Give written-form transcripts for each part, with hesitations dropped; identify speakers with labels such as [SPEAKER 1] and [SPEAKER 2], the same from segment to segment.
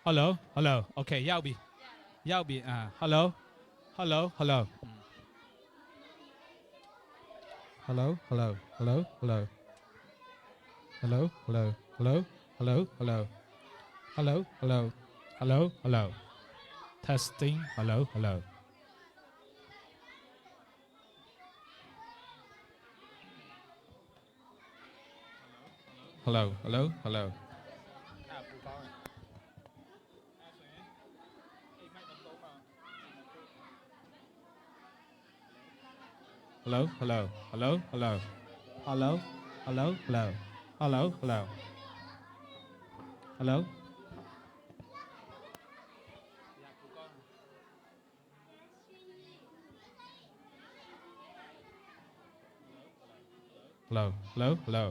[SPEAKER 1] hello hello okay ရောက်ပြီhello hello hello hello hello hello hello hello hello hello hello hello hello hello hello hello testing hello hello hello hello hello hello hello hello hello hello hello hello hello hello hello hello hello hello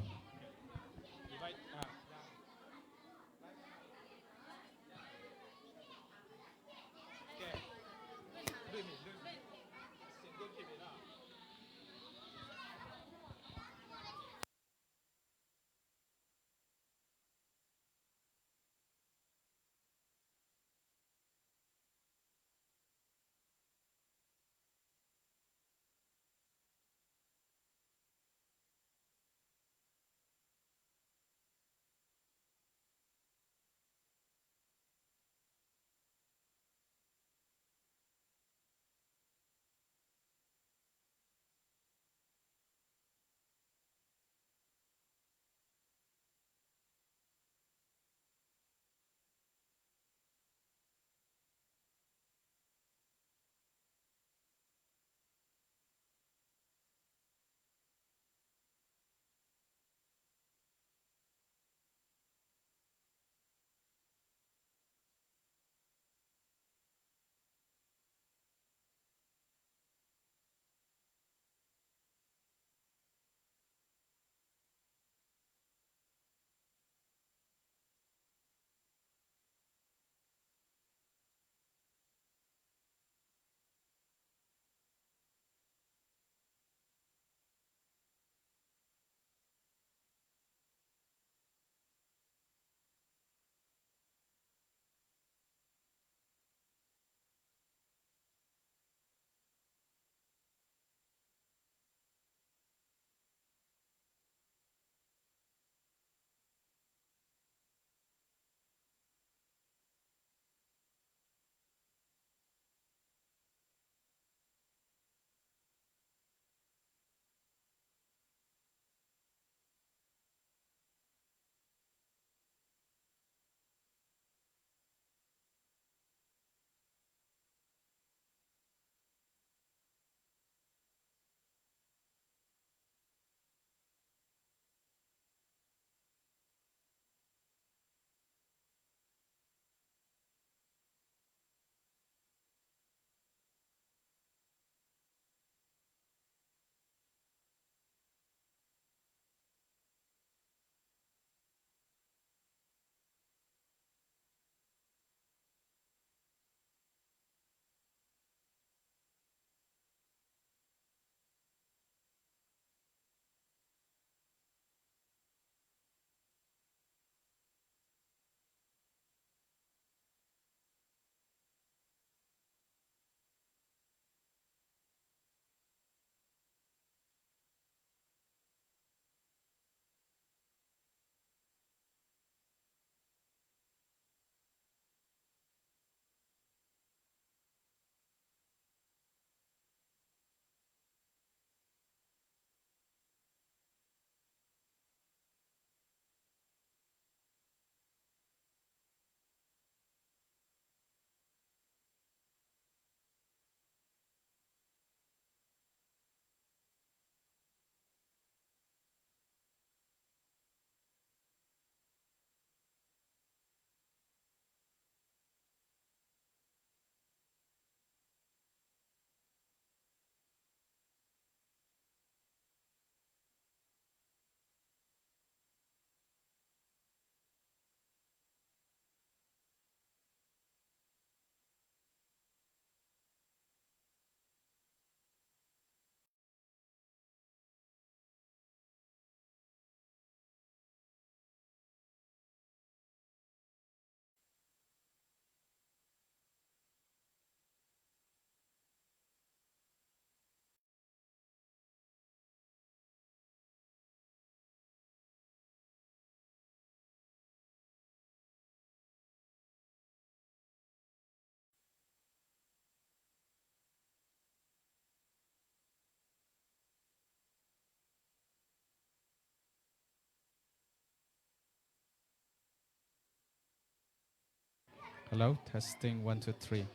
[SPEAKER 1] Hello, testing 1 2 3.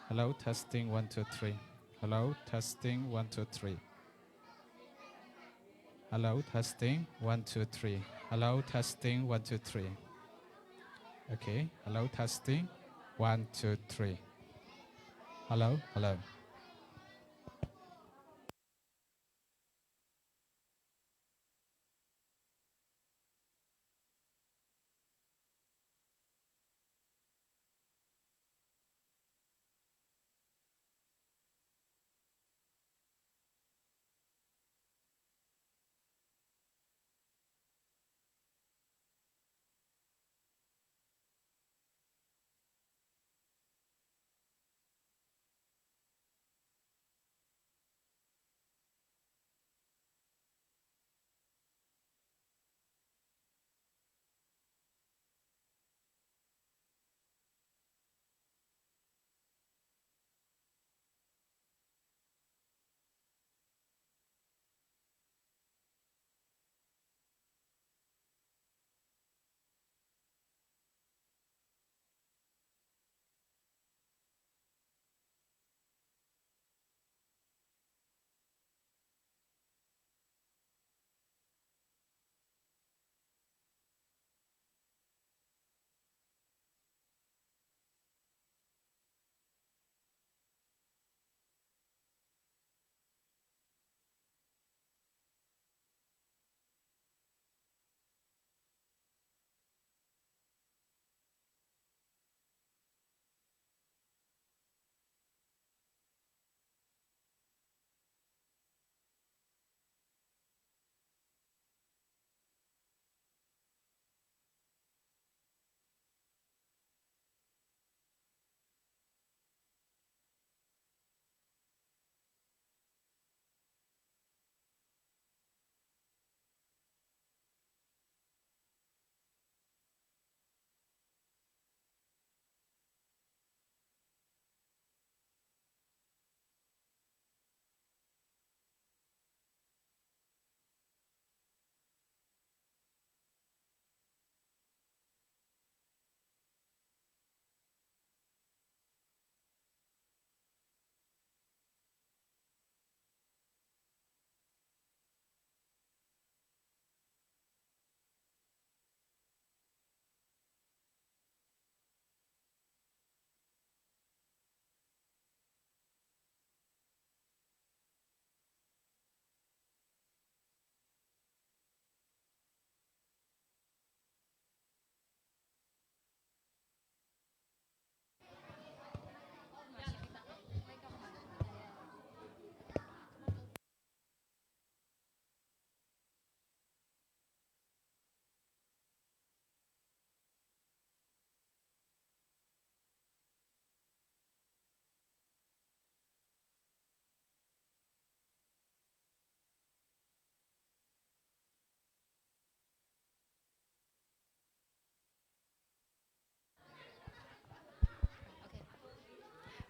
[SPEAKER 1] Hello, testing 1 2 3. Hello, testing 1 2 3. Hello, testing 1 2 3. Hello, testing 1 2 3. Okay, hello, testing 1 2 3. Hello, hello.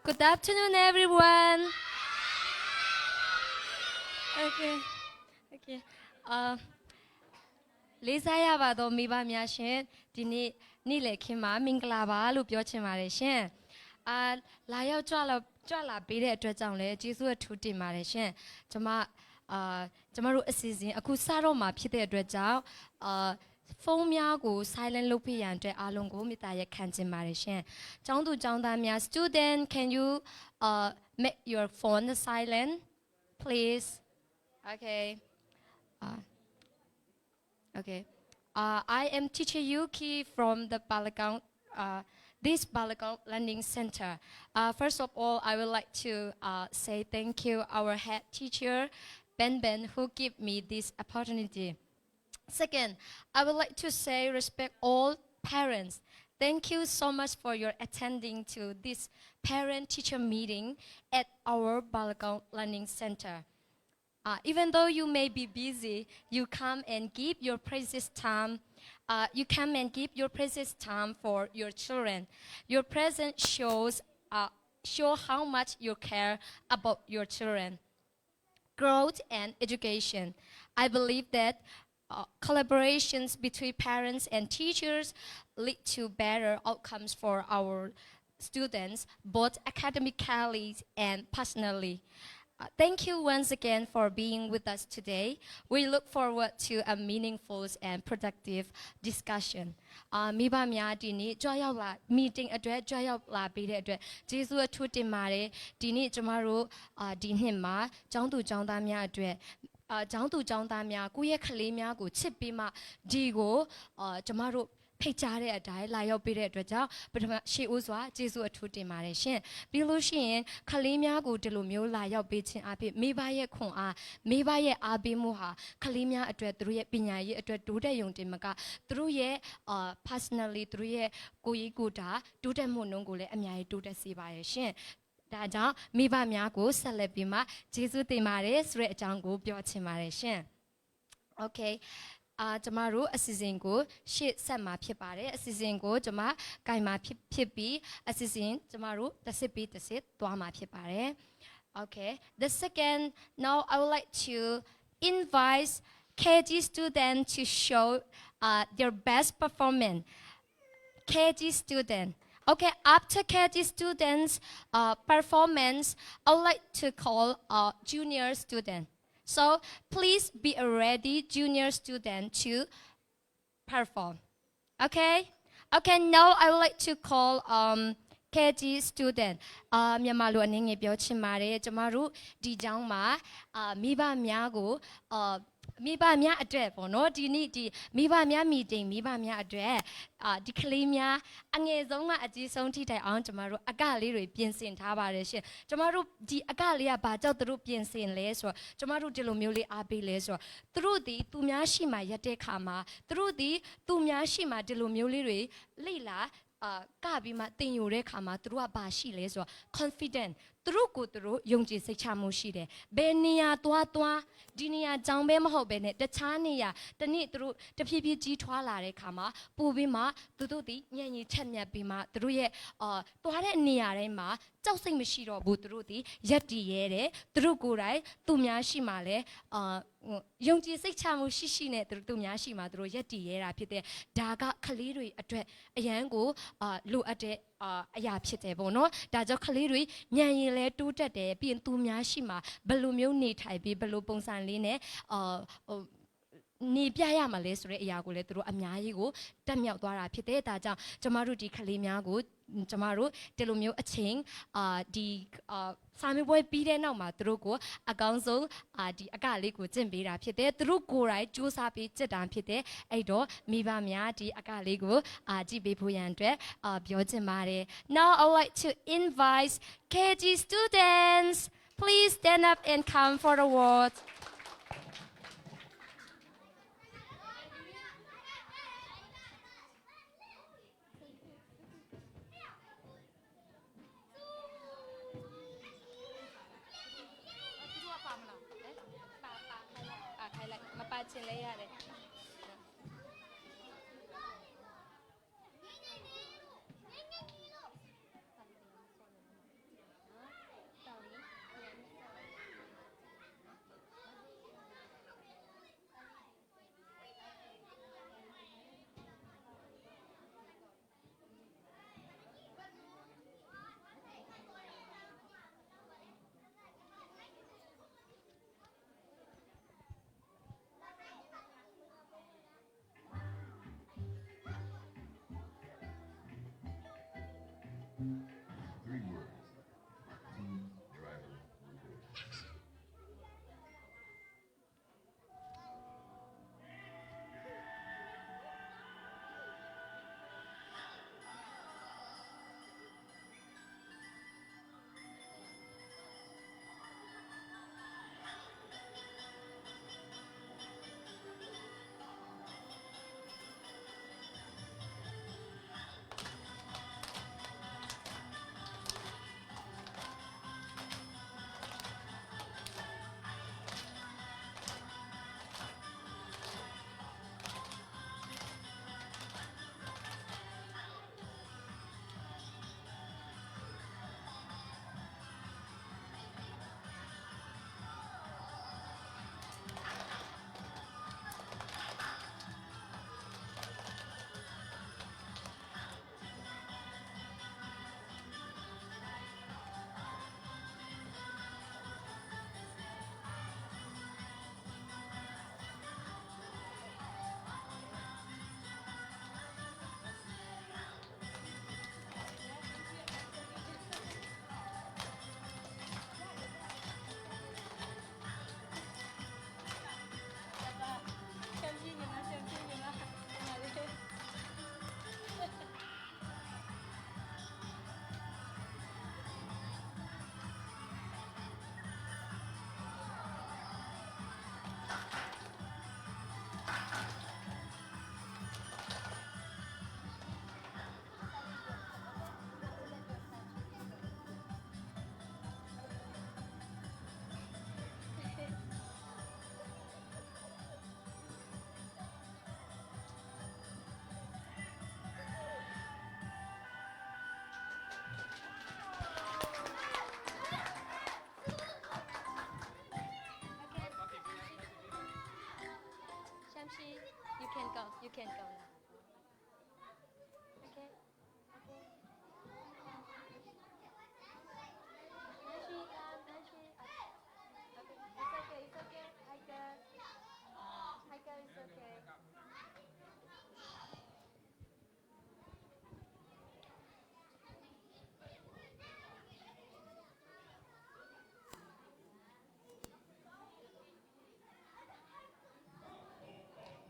[SPEAKER 2] Good afternoon, everyone. Okay. Okay. လေးစားရပါတော့မိဘများရှင်ဒီနေ့လေခင်မှာမင်္ဂလာပါလို့ပြောချင်ပါတယ်ရှင်လာရောက်ကြွလာပေးတဲ့အတွက်ကြောင့်လည်းကျေးဇူးအထူးတင်ပါတယ်ရှင်ကျမတို့အစီအစဉ်အခုစတော့မှာဖြစ်တဲ့အတွက်ကြောင့်ဖုန်းများကို silent လုပ်ပြရန်အတွက်အားလုံးကိုမေတ္တာရက်ခံချင်ပါတယ်ရှင်ကျောင်းသူကျောင်းသားများ student can you make your phone silent please okay Okay. I am teacher Yuki from the this Balagang Learning Center. First of all, I would like to say thank you our head teacher, Ben, who gave me this opportunity. Second, I would like to say respect all parents. Thank you so much for your attending to this parent-teacher meeting at our Balagang Learning Center. Even though you may be busy, you come and give your precious time. You come and give your precious time for your children. Your presence show how much you care about your children. Growth and education. I believe that collaborations between parents and teachers lead to better outcomes for our students, both academically and personally. Thank you once again for being with us today. We look forward to a meaningful and productive discussion. မိဘများဒီနေ့ကြွရောက်လာ meeting အတွက်ကြွရောက်လာပြီးတဲ့အတွက်ကျေးဇူးအထူးတင်ပါတယ်ဒီနေ့ကျမတို့ဒီနှစ်မှာကျောင်းသူကျောင်းသားများအတွက်ကျောင်းသူကျောင်းသားများကိုယ့်ရဲ့ကလေးများကိုချစ်ပြီးမှဒီကိုကျမတို့ဖိတ်ကြားတဲ့အတိုင်းလာရောက်ပေးတဲ့အတွက်ကြောင့်ပထမရှေ့ဦးစွာကျေးဇူးအထူးတင်ပါတယ်ရှင်ပြီးလို့ရှိရင်ခလေးများကိုဒီလိုမျိုးလာရောက်ပေးခြင်းအပြင်မိဘရဲ့ခွန်အားမိဘရဲ့အားပေးမှုဟာခလေးများအတွက်သူတို့ရဲ့ပညာရေးအတွက်တိုးတက်ယုံတင်မကသူတို့ရဲ့personally သူတို့ရဲ့ကိုယ်ရေးကိုယ်တာတိုးတက်မှုနှုန်းကိုလည်းအများကြီးတိုးတက်စေပါရဲ့ရှင်ဒါကြောင့်မိဘများကိုဆက်လက်ပြီးမှကျေးဇူးတင်ပါတယ်ဆိုတဲ့အကြောင်းကိုပြောချင်ပါတယ်ရှင် Okayကျမတို့အစီအစဉ်ကိုရှေ့ဆက်မှာဖြစ်ပါတယ်အစီအစဉ်ကိုကျမကင်မှာဖြစ်ပြီးအစီအစဉ်ကျမတို့တစ်စစ်ပြီးတစ်စစ်သွားမှာဖြစ်ပါတယ် Okay the second now I would like to invite KG students to show their best performance KG student Okay, after KG students' performance, I would like to call junior student. So please be a ready junior student to perform. Okay? Okay, now I would like to call KG student. မြန်မာလိုအနေငယ်ပြောချင်ပါတယ်ကျမတို့ဒီကျောင်းမှာမိဘများကိုမိဘများအတွက်ပေါ့နော်ဒီနေ့ဒီမိဘများ meeting မိဘများအတွက်ဒီကလေးများအငယ်ဆုံးကအကြီးဆုံးထိတိုင်အောင်ကျမတို့အကလေးတွေပြင်ဆင်ထားပါတယ်ရှင်ကျမတို့ဒီအကလေးကဘာကြောင့်သူတို့ပြင်ဆင်လဲဆိုတော့ကျမတို့ဒီလိုမျိုးလေးအားပေးလဲဆိုတော့သူတို့ဒီသူများရှိမှရက်တဲ့ခါမှာသူတို့ဒီသူများရှိမှဒီလိုမျိုးလေးတွေလိလာကပြီးမှတင်ယူတဲ့ခါမှာသူတို့ကဘာရှိလဲဆိုတော့ confident သူတို့ကိုသူတို့ယုံကြည်စိတ်ချမှုရှိတယ်ဘယ်နေရာသွားဒီနေရာကြောင်းပဲမဟုတ်ပဲနဲ့တခြားနေရာတနေ့သူတို့တဖြည်းဖြည်းကြီးထွားလာတဲ့ခါမှာပူပြီးမှသူတို့ဒီညံ့ညင်ချက်မြတ်ပြီးမှသူတို့ရဲ့သွားတဲ့နေရာတိုင်းမှာကြောက်စိတ်မရှိတော့ဘူးသူတို့ဒီရက်တည်ရဲတယ်သူတို့ကိုယ်တိုင်သူများရှိမှလဲယုံကြည်စိတ်ချမှုရှိနဲ့သူများရှိမှသူတို့ရက်တည်ရဲတာဖြစ်တဲ့ဒါကကလေးတွေအတွက်အရန်ကိုလိုအပ်တဲ့အရာဖြစ်တယ်ပေါ့နော်ဒါကြောင့်ကလေးတွေညံရင်လဲတိုးတက်တယ်ပြီးရင်သူများရှိမှဘယ်လိုမျိုးနေထိုင်ပြီးဘယ်လိုပုံစံလေးနဲ့နေပြရမှာလဲဆိုတဲ့အရာကိုလည်းသူတို့အများကြီးကိုတက်မြောက်သွားတာဖြစ်တယ်ဒါကြောင့်ကျမတို့ဒီကလေးများကိုကျမတို့ဒီလိုမျိုးအချိန်ဒီစာမေးပွဲပြီးတဲ့နောက်မှာသူတို့ကိုအကောင်းဆုံးဒီအကလေးကိုကျင့်ပေးတာဖြစ်တယ်သူတို့ကိုယ်တိုင်စူးစမ်းပြီးကျင့်တာဖြစ်တယ်အဲ့တော့မိဘများဒီအကလေးကိုကြည့်ပေးဖို့ရန်အတွက်ပြောချင်ပါတယ် Now I would like to invite KG students please stand up and come for the awardချင်လဲရတယ် You can go now. Okay. Okay. Okay. It's okay. Hiker. Hiker, it's okay.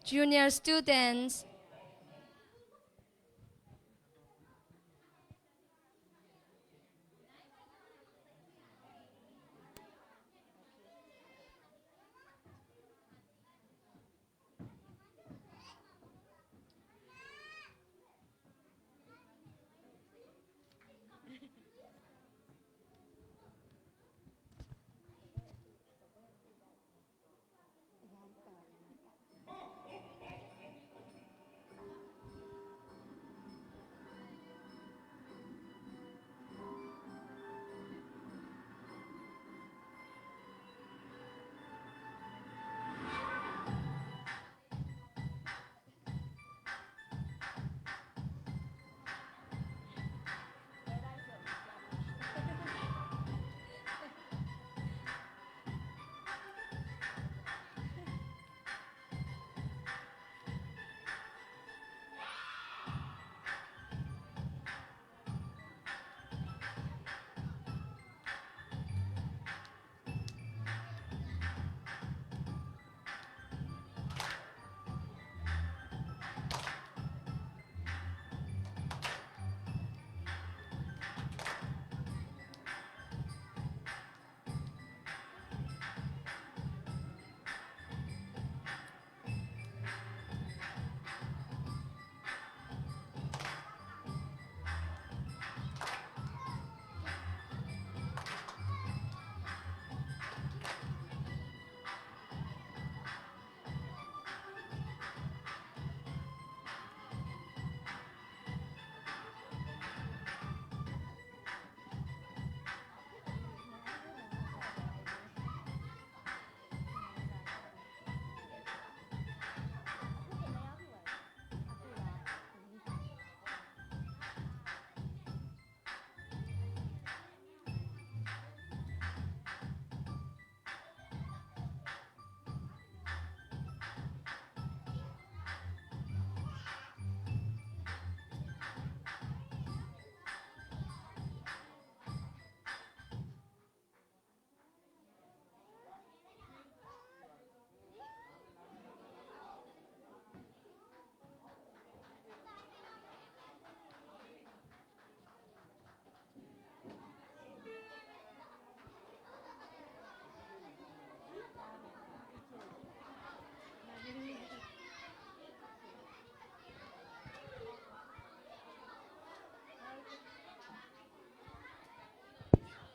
[SPEAKER 2] Junior students.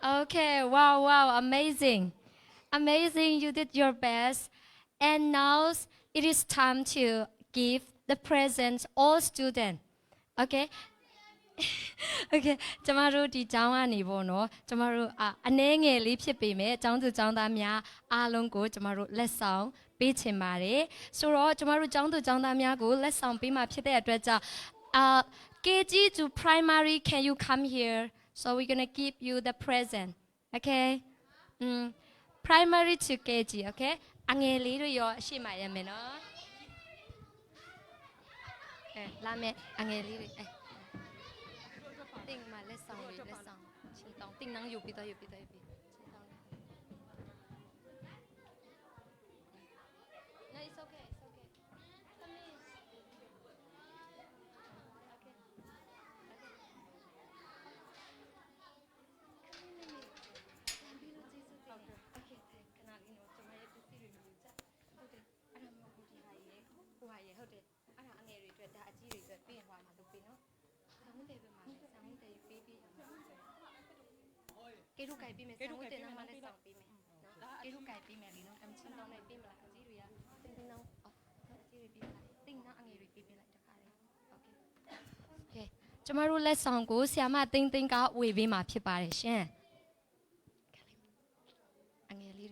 [SPEAKER 2] Okay, wow, amazing. Amazing, you did your best. And now it is time to give the presents all students. Okay? Okay, ကျမတို့ဒီကျောင်းကနေပေါ့နော်ကျမတို့အနေငယ်လေးဖြစ်ပေမဲ့ကျောင်းသူကျောင်းသားများအားလုံးကိုကျမတို့လက်ဆောင်ပေးချင်ပါတယ်ဆိုတော့ကျမတို့ကျောင်းသူကျောင်းသားများကိုလက်ဆောင်ပေးမှာဖြစ်တဲ့အတွက်ကြောင့်KG to primary can you come here so we're going to give you the present okay primary to KG okay အငယ်လေးတို့ရောအရှိမရမယ်နော်လာမယ်အငယ်လေးတွေ定嘛，来上位，来上，请当定能有别的。No, it's okay. Come in. Okay. Cái lúc cài pin mẹ sang tiền năng mà lại sang pin mẹ, cái lúc cài pin mẹ thì nó cầm chim tao này pin mà lại gì rồi à, tinh năng, gì rồi pin lại, tinh năng anh ấy rồi pin lại chắc là, okay, chúng ta lại sang cố xem mà tinh cả uy về mà phía bà đấy xem, anh ấy đi,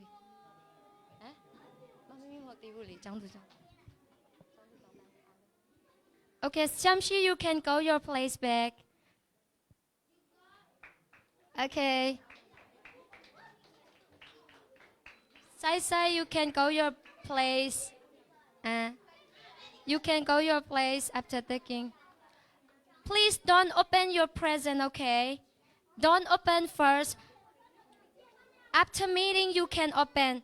[SPEAKER 2] hả, mà mình họ tiêu rồi chẳng được chẳng. Okay, Shamshi, you can go your place back. Okay. Sai, you can go your place. You can go your place after taking. Please don't open your present, okay? Don't open first. After meeting, you can open.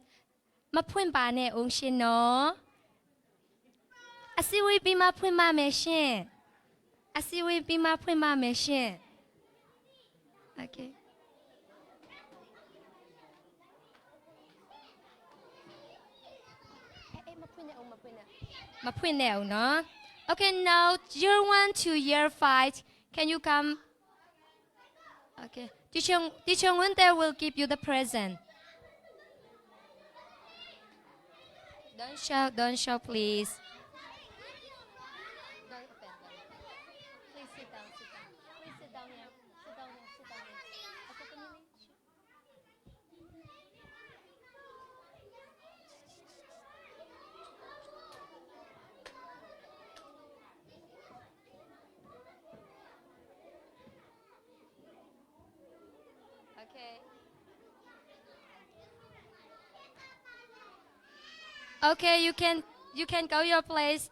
[SPEAKER 2] မဖွင့်ပါနဲ့ဦးရှင်နော်အစည်းအဝေးပြီးမှဖွင့်ပါမယ်ရှင်အစည်းအဝေးပြီးမှဖွင့်ပါမယ်ရှင် Okay. မဖွင့်နဲ့ဦးနော် Okay, now year 1 to year 5 can you come? Okay. Teacher Winter will give you the present. Don't shout, please. Don't open. Please sit down. Please sit down here. Sit down here. Okay, can you leave? Okay. Okay, you can go your place.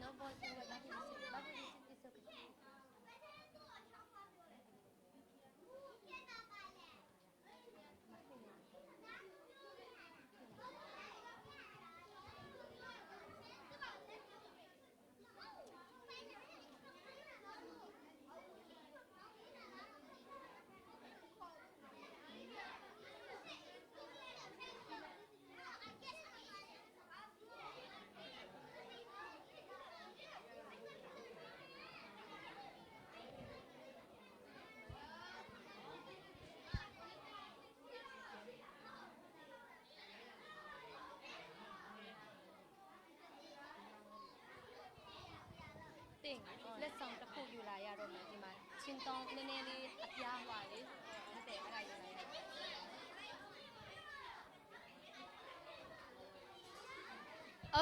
[SPEAKER 2] No boy, it's okay. Let's song the cool you lie out of my chin tong nearly a young while.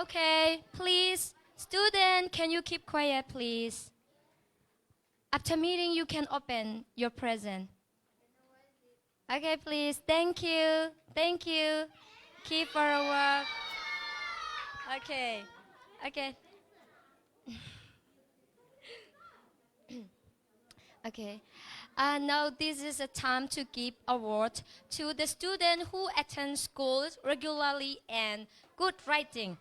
[SPEAKER 2] Okay, please, student, can you keep quiet, please? After meeting, you can open your present. Okay, please. Thank you. Keep our work. Okay. Okay. Now this is a time to give award to the student who attend school regularly and good writing.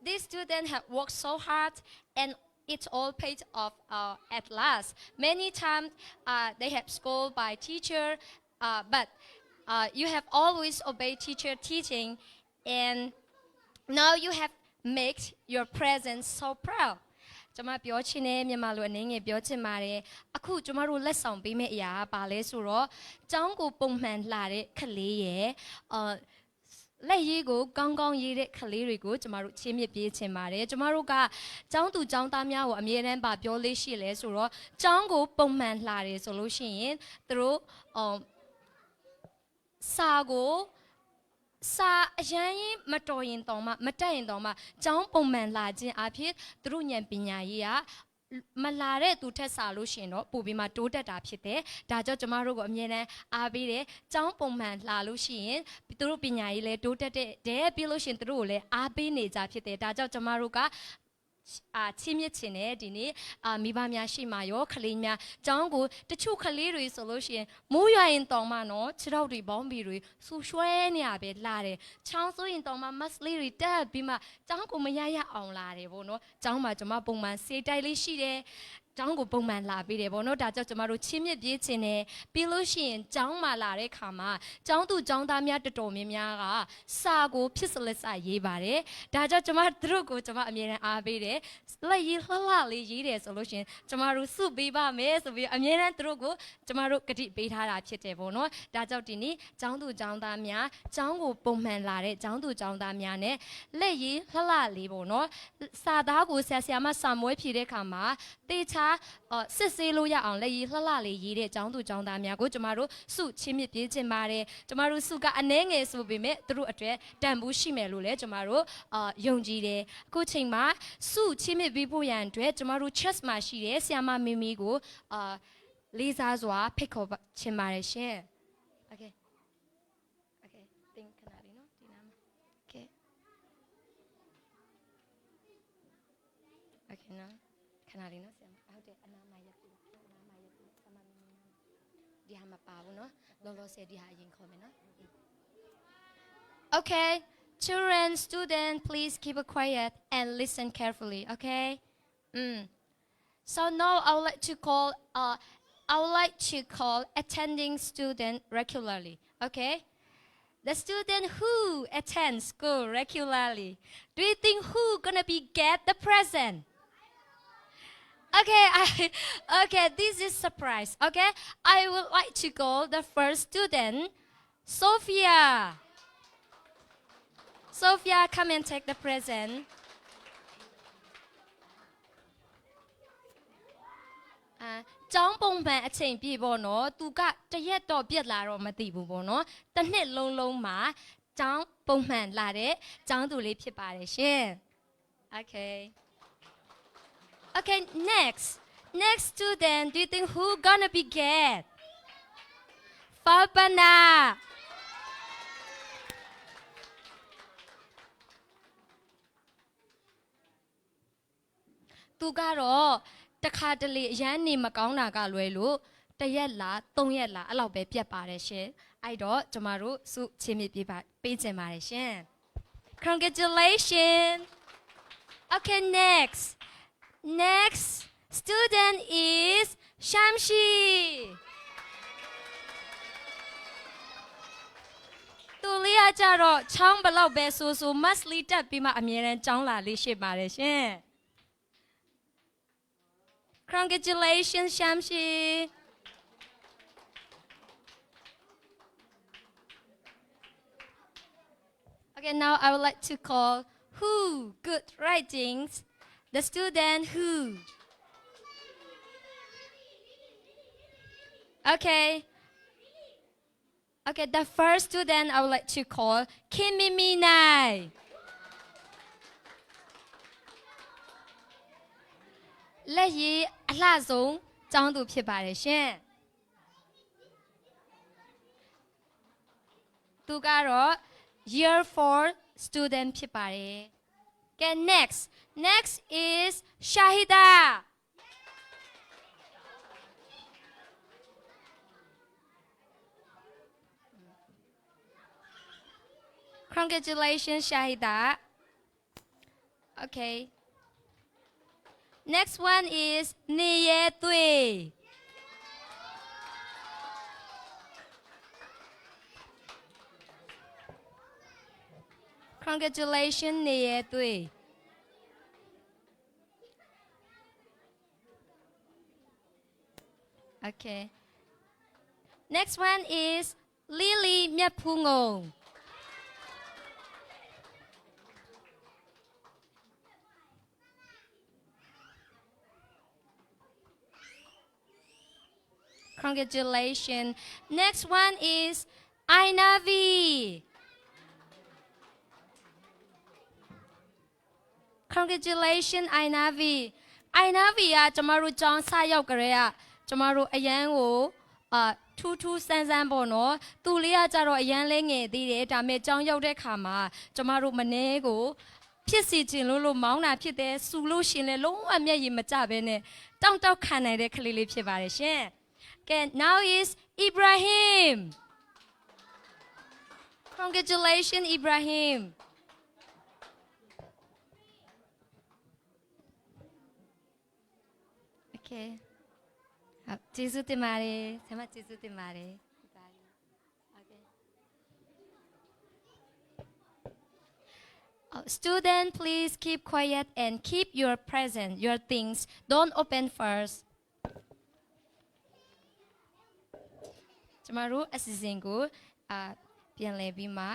[SPEAKER 2] These students have worked so hard and it's all paid off at last. Many times they have scolded by teacher, but you have always obeyed teacher teaching, and now you have made your presence so proud. ကျွန်မပြောချင်တဲ့မြန်မာလူအနေငယ်ပြောချင်ပါတယ်အခုကျွန်မတို့လက်ဆောင်ပေးမယ့်အရာကဘာလဲဆိုတော့ကျောင်းကိုပုံမှန်လာတဲ့ခလေးရဲ့လက်ရေးကိုကောင်းကောင်းရေးတဲ့ခလေးတွေကိုကျွန်မတို့ချင်းမြစ်ပေးချင်ပါတယ်ကျွန်မတို့ကကျောင်းသူကျောင်းသားများကိုအမြဲတမ်းပါပြောလေးရှိလဲဆိုတော့ကျောင်းကိုပုံမှန်လာတယ်ဆိုလို့ရှိရင်သူတို့စာကိုစာအရင်မတော်ရင်တောင်မှမတက်ရင်တောင်မှကျောင်းပုံမှန်လာခြင်းအဖြစ်သူတို့ဉာဏ်ပညာရေးကမလာတဲ့သူထက်စာလို့ရှင်တော့ပို့ပြီးမှတိုးတက်တာဖြစ်တယ်ဒါကြောင့်ကျမတို့ကိုအမြဲတမ်းအားပေးတယ်ကျောင်းပုံမှန်လာလို့ရှိရင်သူတို့ပညာရေးလည်းတိုးတက်တဲ့ပြီးလို့ရှင်သူတို့ကိုလည်းအားပေးနေကြဖြစ်တယ်ဒါကြောင့်ကျမတို့ကချင်းမြစ်ချင်တယ်ဒီနေ့မိဘများရှိမှရောခလေးများကျောင်းကိုတချို့ခလေးတွေဆိုလို့ရှိရင်မိုးရွာရင်တောင်မှနော်ခြေထောက်တွေဘောင်းဘီတွေဆူရွှဲနေရပဲလာတယ်ချောင်းဆိုရင်တောင်မှမတ်လေးတွေတက်ပြီးမှကျောင်းကိုမရအောင်လာတယ်ပေါ့နော်ကျောင်းမှာကျွန်မပုံမှန်စေတိုက်လေးရှိတယ်ကျောင်းကိုပုံမှန်လာပြီးတယ်ပေါ့နော်ဒါကြောင့်ကျမတို့ချင်းမြစ်ပြေးခြင်းနဲ့ပြီးလို့ရှိရင်ကျောင်းမှာလာတဲ့ခါမှာကျောင်းသူကျောင်းသားများတော်တော်များများကစာကိုဖြစ်စလက်စာရေးပါတယ်ဒါကြောင့်ကျမတို့ကိုကျမအမြဲတမ်းအားပေးတယ်လက်ရေးလှလှလေးရေးတယ်ဆိုလို့ရှိရင်ကျမတို့စုပေးပါမယ်ဆိုပြီးအမြဲတမ်းသူတို့ကိုကျမတို့ကတိပေးထားတာဖြစ်တယ်ပေါ့နော်ဒါကြောင့်ဒီနေ့ကျောင်းသူကျောင်းသားများကျောင်းကိုပုံမှန်လာတဲ့ကျောင်းသူကျောင်းသားများနဲ့လက်ရေးလှလှလေးပေါ့နော်စာသားကိုဆရာမစာမွေးဖြေတဲ့ခါမှာတေချာ စစ်ဆေးလို့ရအောင်လက်ရည်လှလှလေးရေးတဲ့ကျောင်းသူကျောင်းသားများကိုကျမတို့စုချင်းမြစ်ပြေးခြင်းပါတယ်ကျမတို့စုကအနှဲငယ်ဆိုပေမဲ့သူတို့အတွက်တန်ဖိုးရှိမယ်လို့လည်းကျမတို့ယုံကြည်တယ်အခုချိန်မှာစုချင်းမြစ်ပြီးဖို့ရန်အတွက်ကျမတို့ chess မှာရှိတဲ့ဆ iam မမီကိုလေးစားစွာဖိတ်ခေါ်ခြင်းပါတယ်ရှင် Okay Okay think ခဏလေးနော်ဒီနားမှာ Okay Okay နော်ခဏလေးနော်ဆရာဟုတ်တယ်အနားမှာရက်ပြီအနားမှာရက်ပြီဆ iam မမီနားဒီဟာမပါဘူးနော်လောလောဆယ်ဒီဟာအရင်ခေါ်မယ်နော် Okay children student please keep it quiet and listen carefully okay So now I would like to call attending student regularly okay The student who attends school regularly do you think who gonna be get the present Okay, this is surprise. Okay, I would like to call the first student, Sophia. Sophia, come and take the present. Trong bông mẹချိန်ပြပေါ့နော်သူကတရက်တော့ပြက်လာတော့မသိဘူးပေါ့နော်တစ်နှစ်လုံးလုံးမှာကျောင်းပုံမှန်လာတဲ့ကျောင်းသူလေးဖြစ်ပါတယ်ရှင် Okay, next student, do you think who gonna be get? Fabana. သူကတော့တခါတလေအရန်နေမကောင်းတာကလွယ်လို့တရက်လား3ရက်လားအဲ့လောက်ပဲပြတ်ပါတယ်ရှင်အဲ့တော့ကျမတို့စုချင်းမြပြပေးကြပါတယ်ရှင် Congratulations. Okay, next student is Shamshi. သူလေးကကြတော့ချောင်းဘလောက်ပဲဆို must လေးတက်ပြီးမှအမြဲတမ်းကျောင်းလာလေးရှိပါတယ်ရှင် Congratulations Shamshi. Okay, now I would like to call who good writings the student who Okay, the first student I would like to call Kim Miminai. လက်ရည်အလှဆုံးကျောင်းသူဖြစ်ပါတယ်ရှင်သူကတော့ year 4 student ဖြစ်ပါတယ် Okay, next is Shahida. Congratulations Shahida. Okay. Next one is Niye Tui. Congratulations Niye Tui. Okay. Next one is Lily Myapungong. Congratulations. Next one is Ainavi. Congratulations Ainavi. Ainavi ကကျမတို့ကျောင်းစရောက်ကြတဲ့ကျမတို့အရန်ကိုထူးထူးဆန်းဆန်းပေါ့နော်သူလေးကကြတော့အရန်လဲငယ်သေးတယ်ဒါပေမဲ့ကျောင်းရောက်တဲ့ခါမှာကျမတို့မနေကိုဖြစ်စီခြင်းလို့မောင်းတာဖြစ်တယ်စူလို့ရှင်လဲလုံးဝမျက်ရည်မကျဘဲနဲ့တောက်ခံနိုင်တဲ့ကလေးလေးဖြစ်ပါတယ်ရှင် Okay, now is Ibrahim. Congratulations, Ibrahim. Okay. ကျေးဇူးတင်ပါတယ်ဆရာမကျေးဇူးတင်ပါတယ် Okay. Student, please keep quiet and keep your present, your things. Don't open first. ကျမတို့အစီအစဉ်ကိုပြန်လည်ပြီးမှ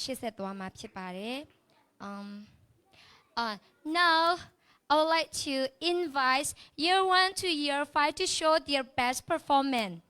[SPEAKER 2] ရှေ့ဆက်သွားမှာဖြစ်ပါတယ်Now I would like to invite year 1 to year 5 to show their best performance.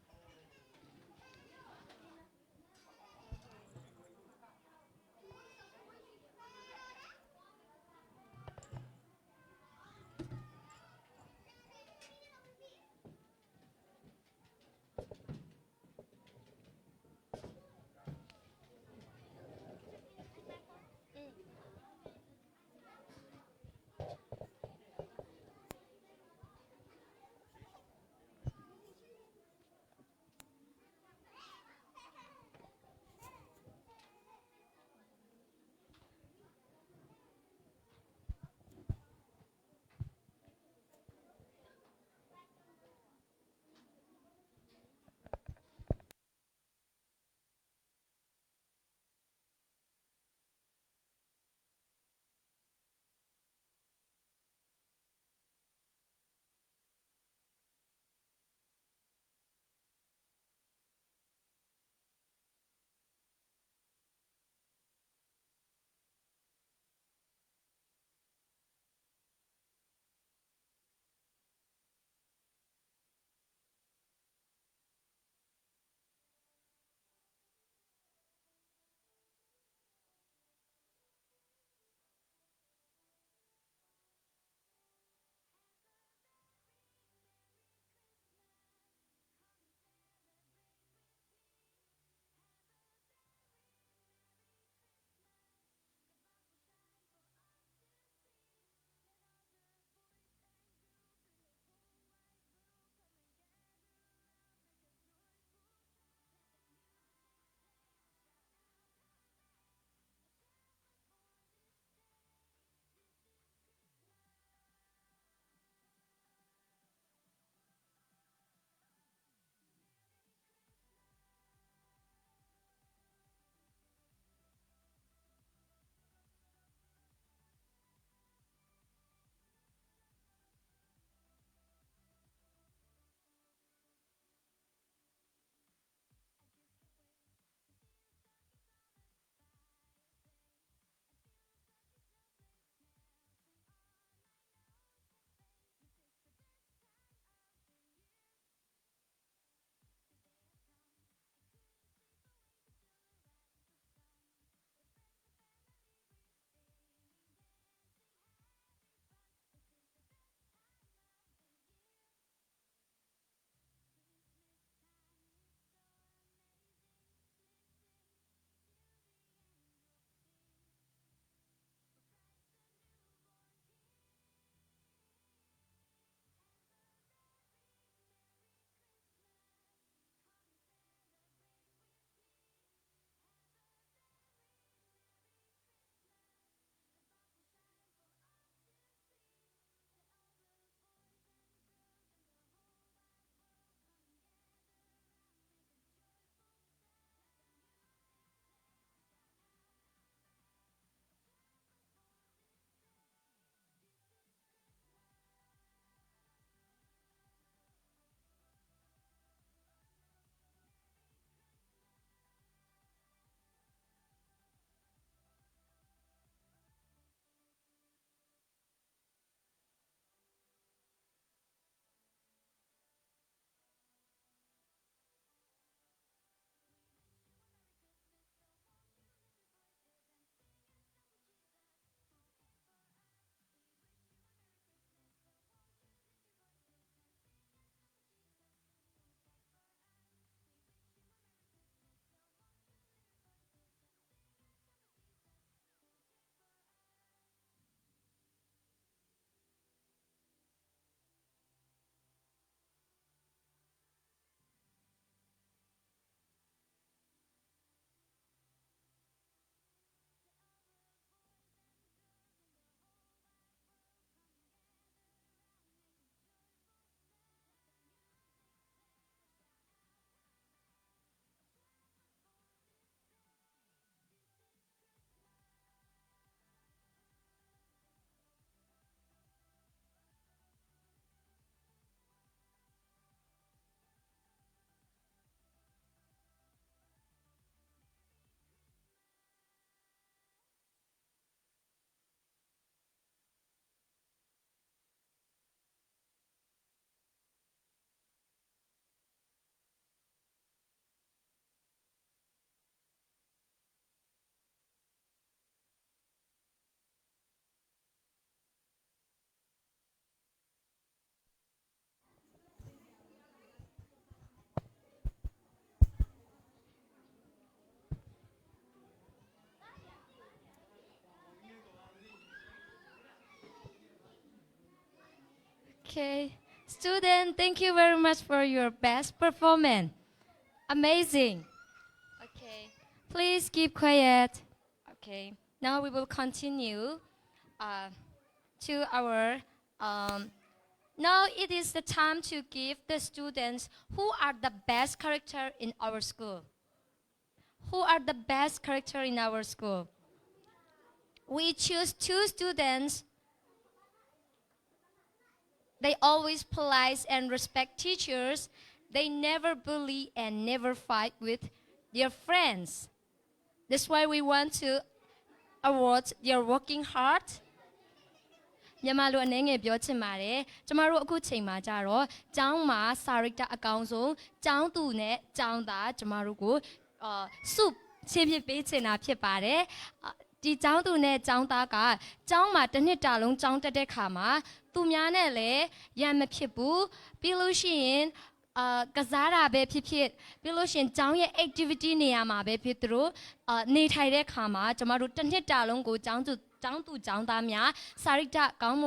[SPEAKER 2] Okay. Student, thank you very much for your best performance. Amazing. Okay. Please keep quiet. Okay. Now we will continue to our. Now it is the time to give the students who are the best character in our school. Who are the best character in our school? We choose 2 students. They always polite and respect teachers. They never bully and never fight with their friends. That's why we want to award their working hard. မြန်မာလူအနေငယ်ပြောချင်ပါတယ်ကျမတို့အခုချိန်မှာကြတော့ကျောင်းမှာစာရိတ္တအကောင်ဆုံးကျောင်းသူနဲ့ကျောင်းသားကျမတို့ကိုစုချင်းပြပေးချင်တာဖြစ်ပါတယ်ဒီကျောင်းသူနဲ့ကျောင်းသားကကျောင်းမှာတစ်နှစ်တာလုံးကျောင်းတက်တဲ့ခါမှာသူများနဲ့လည်းရံမဖြစ်ဘူးပြီးလို့ရှိရင်ကစားတာပဲဖြစ်ဖြစ်ပြီးလို့ရှိရင်ကျောင်းရဲ့ activity နေရာမှာပဲဖြစ်သူတို့နေထိုင်တဲ့ခါမှာကျမတို့တစ်နှစ်တာလုံးကိုကျောင်းသူကျောင်းသားများစာရိတ္တကောင်းမ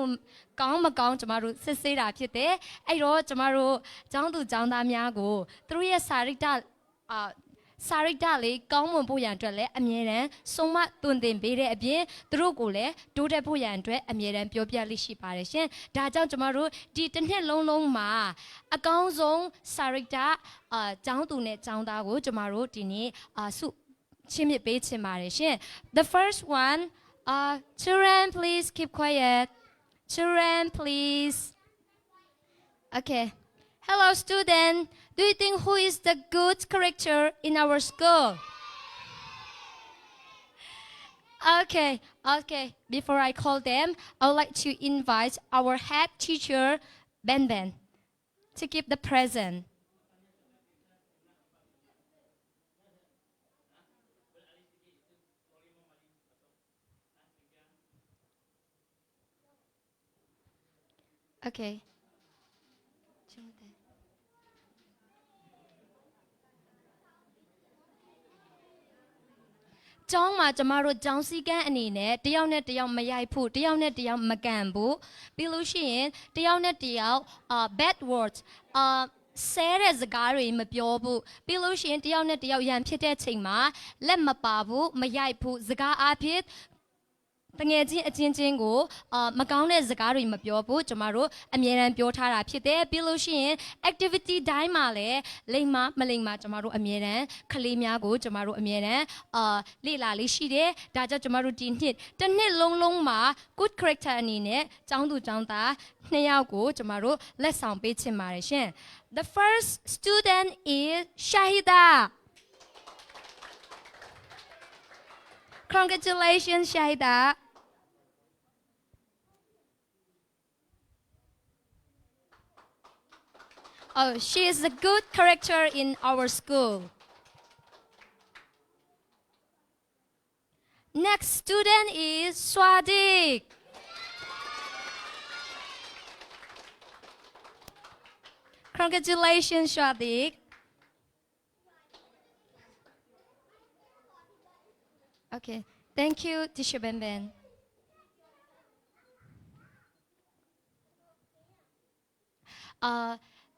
[SPEAKER 2] ကောင်းကျမတို့စစ်ဆေးတာဖြစ်တယ်အဲ့တော့ကျမတို့ကျောင်းသူကျောင်းသားများကိုသူတို့ရဲ့စာရိတ္တလေးကောင်းမွန်ဖို့ရန်အတွက်လည်းအမြဲတမ်းဆုံးမသွန်သင်ပေးတဲ့အပြင်သူတို့ကိုလည်းတိုးတက်ဖို့ရန်အတွက်အမြဲတမ်းပြောပြလိရှိပါတယ်ရှင်ဒါကြောင့်ကျမတို့ဒီတစ်နှစ်လုံးမှာအကောင်းဆုံးစာရိတ္တကျောင်းသူနဲ့ကျောင်းသားကိုကျမတို့ဒီနေ့စုချင်းမြပေးချင်ပါတယ်ရှင် The first one children please keep quiet children please okay hello student do you think who is the good character in our school okay before I call them I would like to invite our head teacher Ben to give the present okay ကျောင်းမှာကျမတို့ကျောင်းစည်းကမ်းအနေနဲ့တယောက်နဲ့တယောက်မရိုက်ဖို့တယောက်နဲ့တယောက်မကန်ဘူးပြီးလို့ရှိရင်တယောက်နဲ့တယောက်bad words ဆဲတဲ့စကားတွေမပြောဘူးပြီးလို့ရှိရင်တယောက်နဲ့တယောက်ရန်ဖြစ်တဲ့ချိန်မှာလက်မပါဘူးမရိုက်ဘူးစကားအဖြစ်တငယ်ချင်းအချင်းချင်းကိုမကောင်းတဲ့စကားတွေမပြောဘူးကျမတို့အမြဲတမ်းပြောထားတာဖြစ်တယ်ပြီးလို့ရှိရင် activity တိုင်းမှာလည်းလိမ့်မလိမ့်မကျမတို့အမြဲတမ်းကလေးများကိုကျမတို့အမြဲတမ်းလေ့လာလေးရှိတယ်ဒါကြောင့်ကျမတို့ဒီနှစ်တစ်နှစ်လုံးမှာ good character အနေနဲ့ကျောင်းသူကျောင်းသား2ယောက်ကိုကျမတို့လက်ဆောင်ပေးချင်ပါတယ်ရှင် The first student is Shahida Congratulations Shahida Oh, she is a good character in our school. Next student is Swadik. Congratulations, Swadik. Okay, thank you, Teacher Ben.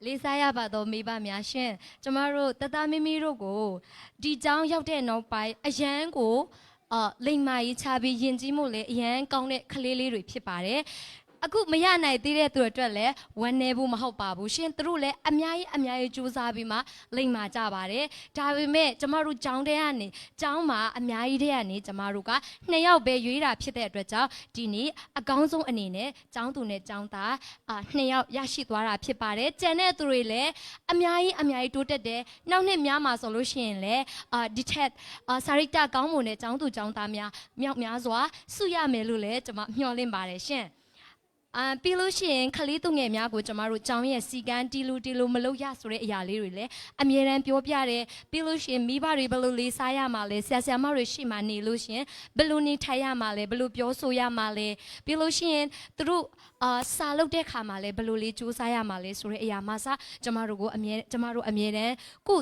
[SPEAKER 2] လေးစားရပါတော့မိဘများရှင်ကျမတို့တသားမီမီတို့ကိုဒီကျောင်းရောက်တဲ့နောက်ပိုင်းအရန်ကိုလိမ္မာရေးချပြီးယဉ်ကျေးမှုလည်းအရန်ကောင်းတဲ့ကလေးလေးတွေဖြစ်ပါတယ်အခုမရနိုင်သေးတဲ့သူတွေအတွက်လည်းဝမ်းနည်းဖို့မဟုတ်ပါဘူးရှင်သူတို့လည်းအများကြီးကြိုးစားပြီးမှလိမ္မာကြပါတယ်ဒါပေမဲ့ကျမတို့ကျောင်းထဲကနေကျောင်းမှာအများကြီးတဲ့ကနေကျမတို့က2ယောက်ပဲရွေးတာဖြစ်တဲ့အတွက်ကြောင့်ဒီနေ့အကောင်းဆုံးအနေနဲ့ကျောင်းသူနဲ့ကျောင်းသား2ယောက်ရရှိသွားတာဖြစ်ပါတယ်ကျန်တဲ့သူတွေလည်းအများကြီးတိုးတက်တယ်နောက်နှစ်များမှာဆိုလို့ရှိရင်လည်းဒီထက်စာရိတ္တကောင်းမွန်တဲ့ကျောင်းသူကျောင်းသားများမြောက်များစွာစုရမယ်လို့လည်းကျွန်မမျှော်လင့်ပါတယ်ရှင်ပြီးလို့ရှိရင်ခလေးသူငယ်များကိုကျမတို့ကျောင်းရဲ့စီကန်းတီလူမလုပ်ရဆိုတဲ့အရာလေးတွေလည်းအမြဲတမ်းပြောပြတယ်ပြီးလို့ရှိရင်မိဘတွေဘယ်လိုလေးစားရမှာလဲဆရာမတွေရှိမှနေလို့ရှိရင်ဘယ်လိုနေထိုင်ရမှာလဲဘယ်လိုပြောဆိုရမှာလဲပြီးလို့ရှိရင်သူတို့စာလုပ်တဲ့ခါမှာလဲဘယ်လိုလေးစူးစမ်းရမှာလဲဆိုတဲ့အရာမှစကျမတို့အမြဲတမ်းကို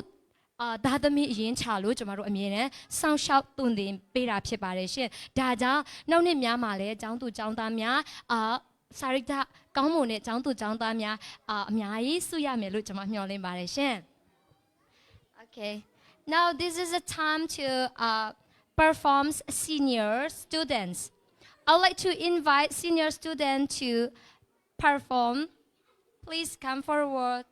[SPEAKER 2] ဒါသမီးအရင်ချလို့ကျမတို့အမြဲတမ်းစောင့်ရှောက်သွန်သင်ပေးတာဖြစ်ပါတယ်ရှင်ဒါကြောင့်နောက်နှစ်များမှာလဲကျောင်းသူကျောင်းသားများစာရိတ္တ ကောင်းမွန်တဲ့ကျောင်းသူကျောင်းသားများအများကြီးစုရမယ်လို့ကျွန်မမျှော်လင့်ပါတယ်ရှင် Okay now this is a time to perform senior students I would like to invite senior students to perform please come forward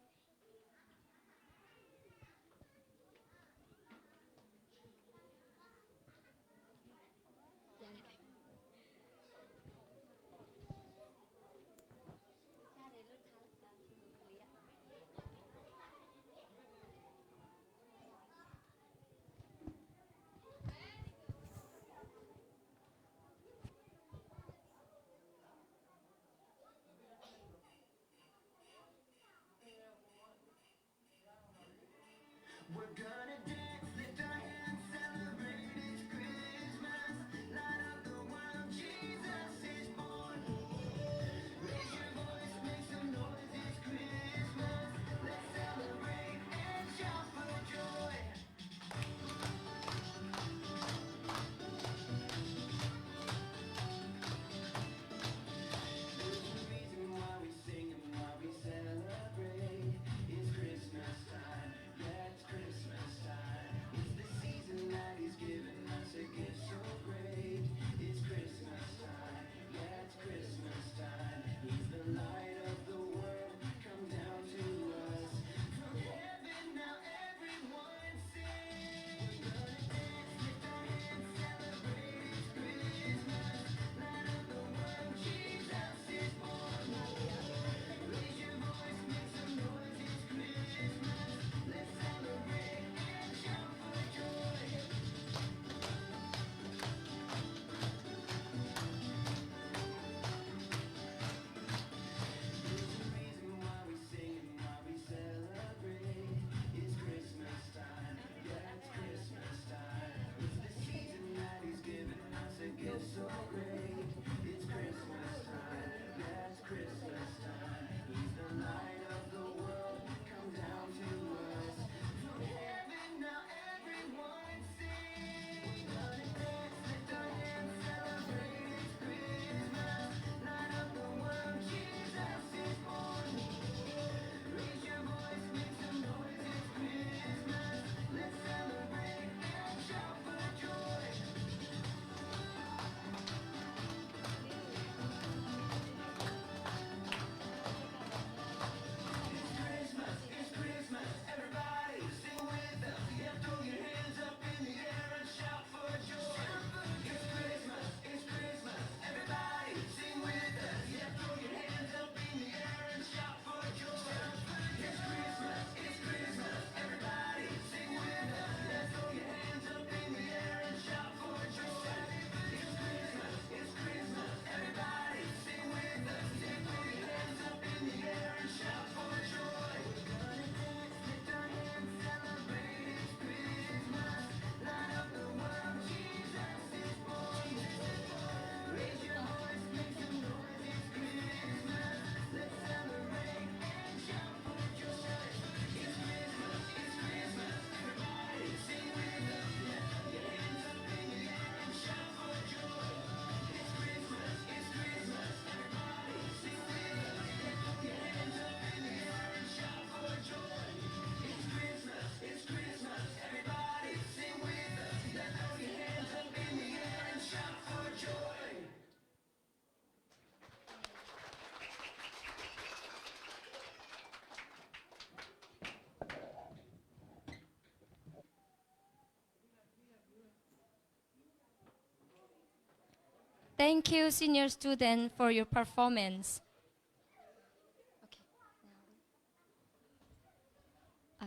[SPEAKER 2] Thank you, senior student, for your performance.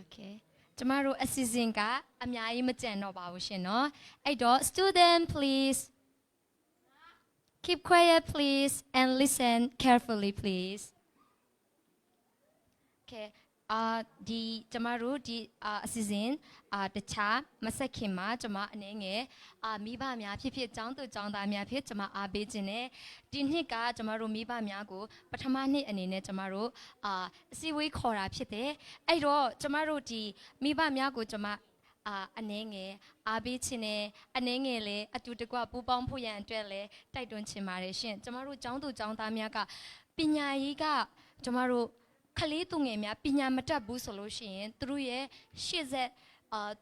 [SPEAKER 2] Okay. ကျမတို့အစီအစဉ်ကအများကြီးမကြံတော့ပါဘူးရှင်နော်။အဲ့တော့ student please keep quiet please and listen carefully please. Okay. ဒီကျမတို့ဒီအစီအစဉ်တခြားမဆက်ခင်မှာကျမအနေငယ်မိဘများဖြစ်ဖြစ်ကျောင်းသူကျောင်းသားများဖြစ်ကျမအားပေးခြင်းနဲ့ဒီနှစ်ကကျမတို့မိဘများကိုပထမနှစ်အနေနဲ့ကျမတို့အစည်းအဝေးခေါ်တာဖြစ်တယ်အဲ့တော့ကျမတို့ဒီမိဘများကိုကျမအနေငယ်အားပေးခြင်းနဲ့အနေငယ်လည်းအတူတကွပူးပေါင်းဖို့ရန်အတွက်လည်းတိုက်တွန်းချင်ပါတယ်ရှင်ကျမတို့ကျောင်းသူကျောင်းသားများက ပညာရေးကကျမတို့ခလေးသူငယ်များပညာမတတ်ဘူးဆိုလို့ရှိရင်သူတို့ရဲ့ရှေ့ဆက်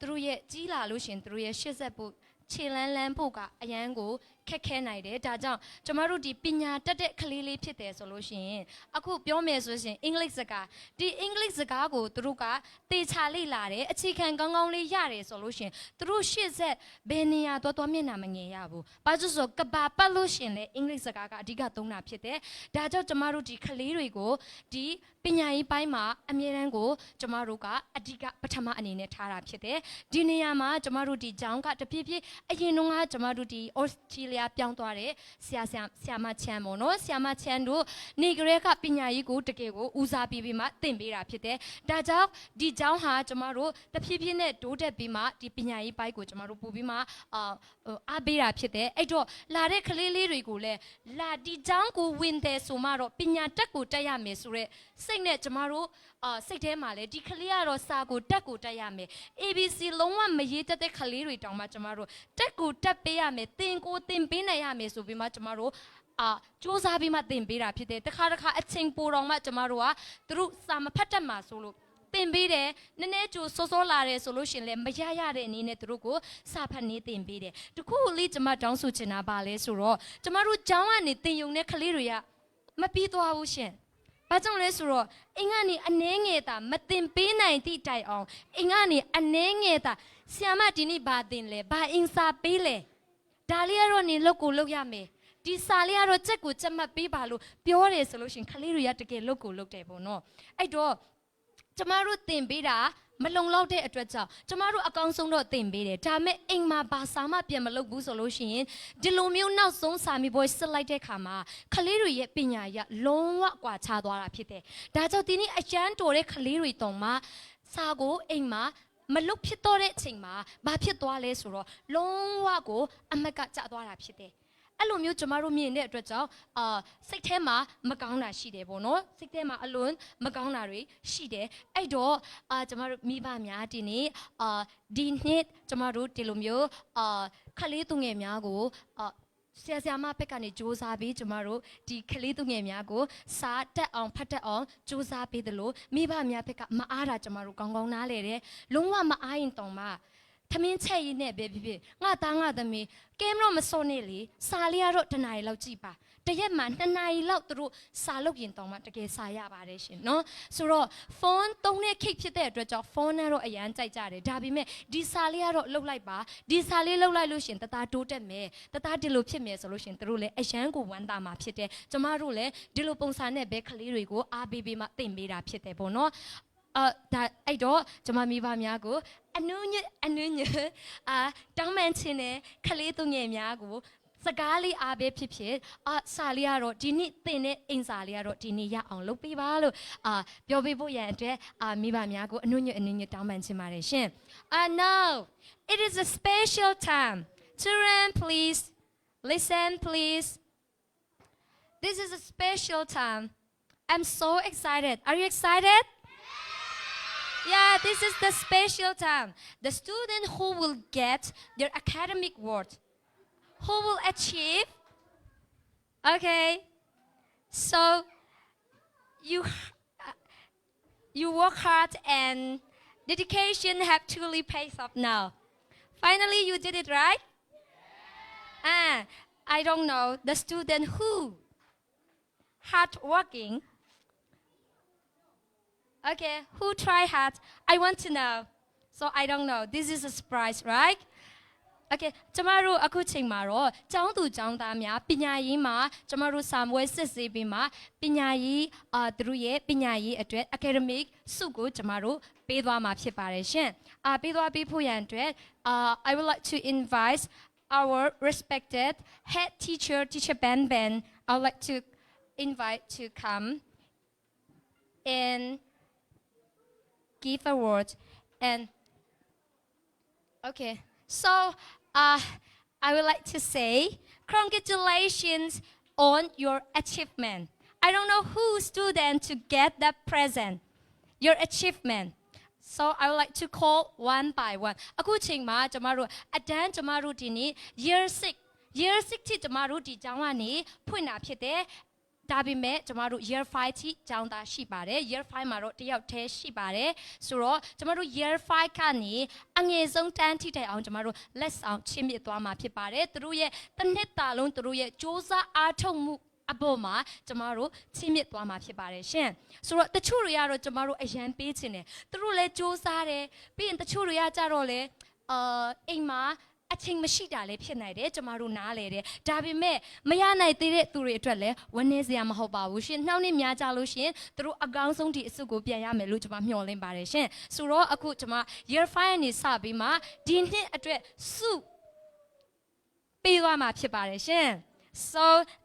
[SPEAKER 2] သူတို့ရဲ့ကြီးလာလို့ရှိရင်သူတို့ရဲ့ရှေ့ဆက်ဖို့ခြေလန်းလန်းဖို့ကအရန်ကိုခက်ခဲနိုင်တယ်ဒါကြောင့်ကျမတို့ဒီပညာတတ်တဲ့ကလေးလေးဖြစ်တယ်ဆိုလို့ရှိရင်အခုပြောမယ်ဆိုရင်အင်္ဂလိပ်စကားဒီအင်္ဂလိပ်စကားကိုသူတို့ကတေချာလေ့လာတယ်အခြေခံကောင်းကောင်းလေးရတယ်ဆိုလို့ရှိရင်သူတို့ရှေ့ဆက်ဘယ်နေရာတော့မျက်နှာမငယ်ရဘူးဘာလို့ဆိုကဘာပတ်လို့ရှိရင်လေအင်္ဂလိပ်စကားကအဓိကသုံးတာဖြစ်တယ်ဒါကြောင့်ကျမတို့ဒီကလေးတွေကိုဒီပညာရေးပိုင်းမှာအမြဲတမ်းကိုကျမတို့ကအဓိကပထမအနေနဲ့ထားတာဖြစ်တယ်ဒီနေရာမှာကျမတို့ဒီကျောင်းကတပြည့်ပြည့်အရင်တော့ကကျမတို့ဒီ Australia ပြောင်းသွားတယ်ဆရာမချမ်းပေါ့နော်ဆရာမချမ်းတို့နေကလေးကပညာရေးကိုတကယ်ကိုဦးစားပေးပြီးမှသင်ပေးတာဖြစ်တယ်ဒါကြောင့်ဒီကျောင်းဟာကျမတို့တဖြည်းဖြည်းနဲ့တိုးတက်ပြီးမှဒီပညာရေးပိုင်းကိုကျမတို့ပို့ပြီးမှအားပေးတာဖြစ်တယ်အဲ့တော့လာတဲ့ကလေးလေးတွေကိုလည်းလာဒီကျောင်းကိုဝင်တယ်ဆိုမှတော့ပညာတက်ကိုတက်ရမယ်ဆိုရက်စိတ်နဲ့ကျမတို့စိတ်ထဲမှာလေဒီကလေးကတော့စာကိုတက်ကိုတက်ရမယ် ABC လုံးဝမရေးတတ်တဲ့ကလေးတွေတောင်မှကျမတို့တက်ကိုတက်ပေးရမယ်သင်ကိုသင်ပေးနိုင်ရမယ်ဆိုပြီးမှကျမတို့စူးစမ်းပြီးမှသင်ပေးတာဖြစ်တယ်တခါအချိန်ပိုတော့မှကျမတို့ကသူတို့စာမဖတ်တတ်မှာဆိုလို့သင်ပေးတယ်နည်းနည်းကြိုစောလာတယ်ဆိုလို့ရှင်လဲမရတဲ့အနေနဲ့သူတို့ကိုစာဖတ်နေသင်ပေးတယ်တခုလေးကျမတောင်းဆိုချင်တာပါလဲဆိုတော့ကျမတို့ကျောင်းကနေသင်ယုံတဲ့ကလေးတွေကမပြီးသွားဘူးရှင်ဘာကြောင့်လဲဆိုတော့အင်ကနေအနှဲငယ်တာမတင်ပေးနိုင်သည့်တိုင်အောင်အင်ကနေအနှဲငယ်တာဆ iam မဒီနေ့ဘာတင်လဲဘာအင်စာပေးလဲဒါလေးကတော့နေလောက်ကိုလောက်ရမယ်ဒီစာလေးကတော့ချက်ကိုချက်မှတ်ပေးပါလို့ပြောတယ်ဆိုလို့ရှင်ကလေးတွေကတကယ်လောက်ကိုလောက်တယ်ပေါ့နော်အဲ့တော့ကျမတို့တင်ပေးတာမလုံလောက်တဲ့အတွက်ကြောင့်ကျမတို့အကောင်းဆုံးတော့သင်ပေးတယ်ဒါပေမဲ့အိမ်မှာဘာစာမှပြန်မလုပ်ဘူးဆိုလို့ရှိရင်ဒီလိုမျိုးနောက်ဆုံးစာမေးပွဲစစ်လိုက်တဲ့ခါမှာကလေးတွေရဲ့ပညာရလုံးဝကွာခြားသွားတာဖြစ်တယ်ဒါကြောင့်ဒီနေ့အရန်တော်တဲ့ကလေးတွေတောင်မှစာကိုအိမ်မှာမလုတ်ဖြစ်တော့တဲ့အချိန်မှာဘာဖြစ်သွားလဲဆိုတော့လုံးဝကိုအမက်ကကျသွားတာဖြစ်တယ်အဲ့လိုမျိုးကျမတို့မြင်တဲ့အတွက်ကြောင့်စိတ်ထဲမှာမကောင်းတာရှိတယ်ပေါ့နော်စိတ်ထဲမှာအလွန်မကောင်းတာတွေရှိတယ်အဲ့တော့ကျမတို့မိဘများဒီနေ့ဒီနှစ်ကျမတို့ဒီလိုမျိုးခလေးသူငယ်များကိုဆရာမဘက်ကနေစူးစမ်းပြီးကျမတို့ဒီကလေးသူငယ်များကိုစာတက်အောင်ဖတ်တက်အောင်စူးစမ်းပေးတယ်လို့မိဘများဘက်ကမအားတာကျမတို့ကောင်းကောင်းနားလေတယ်လုံးဝမအားရင်တောင်မှသမင်းချက်ရည်နဲ့ပဲဖြစ်ငါသားငါသမီးကဲမတော့မစောနဲ့လေစာလေးကတော့တနားရီလောက်ကြည့်ပါတရက်မှ2နာရီလောက်သူတို့စာလုပ်ရင်တောင်မှတကယ်စာရပါတယ်ရှင်နော်ဆိုတော့ဖုန်းသုံးတဲ့ခိတ်ဖြစ်တဲ့အတွက်ကြောင့်ဖုန်းနဲ့တော့အရန်ကြိုက်ကြတယ်ဒါပေမဲ့ဒီစာလေးကတော့လှုပ်လိုက်ပါဒီစာလေးလှုပ်လိုက်လို့ရှင်တသားတိုးတက်မယ်တသားဒီလိုဖြစ်မယ်ဆိုလို့ရှင်သူတို့လည်းအရန်ကိုဝမ်းသာမှာဖြစ်တယ်ကျမတို့လည်းဒီလိုပုံစံနဲ့ပဲကလေးတွေကိုအားပေးပေးမှသင်ပေးတာဖြစ်တယ်ပေါ့နော်ဒါအဲ့တော့ကျမမိဘများကိုအနုညတောင်းပန်ခြင်းနဲ့ကလေးသူငယ်များကိုစကားလေးအားပဲဖြစ်စာလေးကတော့ဒီနေ့သင်တဲ့အင်စာလေးကတော့ဒီနေ့ရအောင်လုပ်ပေးပါလို့ပြောပေးဖို့ရန်အတွက်မိဘများကိုအနုညတောင်းပန်ခြင်းပါတယ်ရှင်now it is a special time children please listen please this is a special time I'm so excited are you excited Yeah, this is the special time. The student who will get their academic work, who will achieve. Okay, so you work hard and dedication have truly paid off now. Finally, you did it right. I don't know the student who hard working. Okay, who try hard? I want to know. So I don't know. This is a surprise, right? Okay, ကျမတို့အခုချိန်မှာတော့ကျောင်းသူကျောင်းသားများပညာရေးမှာကျမတို့စာမွေးစစ်ဆေးပြီးမှပညာရေးသူတို့ရဲ့ပညာရေးအတွက် academic စုကိုကျမတို့ပေးသွားမှာဖြစ်ပါတယ်ရှင်။ပေးသွားပေးဖို့ရန်အတွက်I would like to invite our respected head teacher, Teacher Ben. I would like to invite to come and give a word and okay so I would like to say congratulations on your achievement I don't know who student to get that present your achievement so I would like to call one by one အခုချိန်မှာကျမတို့အတန်းကျမတို့ဒီနေ့ year 6 year 6 ထိကျမတို့ဒီကျောင်းကနေဖွင့်တာဖြစ်တယ် ဒါပေမဲ့ကျမတို့ year 5 ထိကျောင်းသားရှိပါတယ် year 5မှာတော့တယောက်တည်းရှိပါတယ်ဆိုတော့ကျမတို့ year 5ကနေအငယ်ဆုံးတန်းထိတိုင်အောင်ကျမတို့လက်ဆောင်ချီးမြှင့်သွားမှာဖြစ်ပါတယ်သူတို့ရဲ့တစ်နှစ်တာလုံးသူတို့ရဲ့စ조사အားထုတ်မှုအပေါ်မှာကျမတို့ချီးမြှင့်သွားမှာဖြစ်ပါတယ်ရှင်ဆိုတော့တချို့တွေကတော့ကျမတို့အရန်ပေးခြင်းတယ်သူတို့လည်းစ조사တယ်ပြီးရင်တချို့တွေကကြတော့လေအိမ်မှာအချိန်မရှိတာလည်းဖြစ်နိုင်တယ်ကျမတို့နားလေတယ်ဒါပေမဲ့မရနိုင်သေးတဲ့သူတွေအတွက်လည်းဝန်းနေစရာမဟုတ်ပါဘူးရှင်နှောင်းနှစ်များကြလို့ရှင်သူတို့အကောင်းဆုံးဒီအစုကိုပြန်ရမယ်လို့ကျမမျှော်လင့်ပါတယ်ရှင်ဆိုတော့အခုကျမ year 5ကနေစပြီးမှဒီနှစ်အတွက်စုပေးသွားမှာဖြစ်ပါတယ်ရှင် so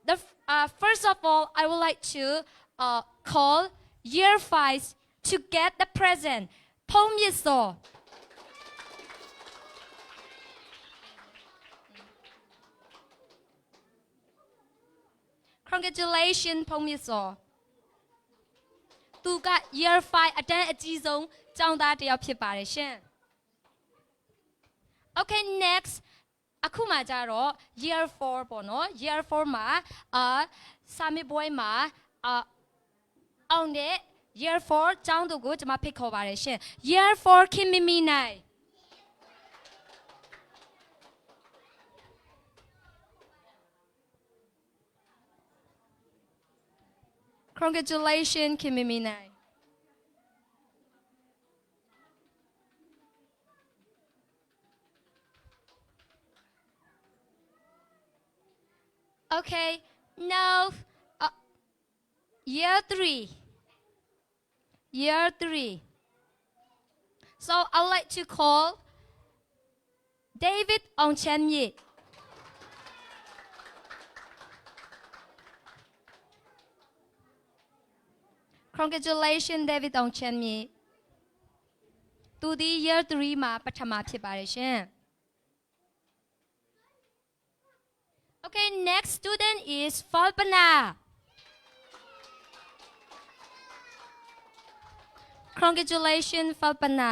[SPEAKER 2] the first of all I would like to call year 5 to get the present ဖုံးမြစ်စောCongratulations ဖုံးမြစ်စောသူက year 5အတန်းအကြီးဆုံးကျောင်းသားတစ်ယောက်ဖြစ်ပါတယ်ရှင် Okay next အခုမှကြတော့ year 4ပေါ့နော် year 4မှာစာမေးပွဲမှာအောင်တဲ့ year 4ကျောင်းသူကိုကျွန်မဖိတ်ခေါ်ပါတယ်ရှင် year 4ခင်မီမီနိုင်Congratulations, Kim Minai. Okay, now year 3. Year 3. So I would like to call David Ongchenye. Congratulations David Ongchenye သူဒီ year 3မှာပထမဖြစ်ပါတယ်ရှင် Okay next student is Falpana Congratulations Falpana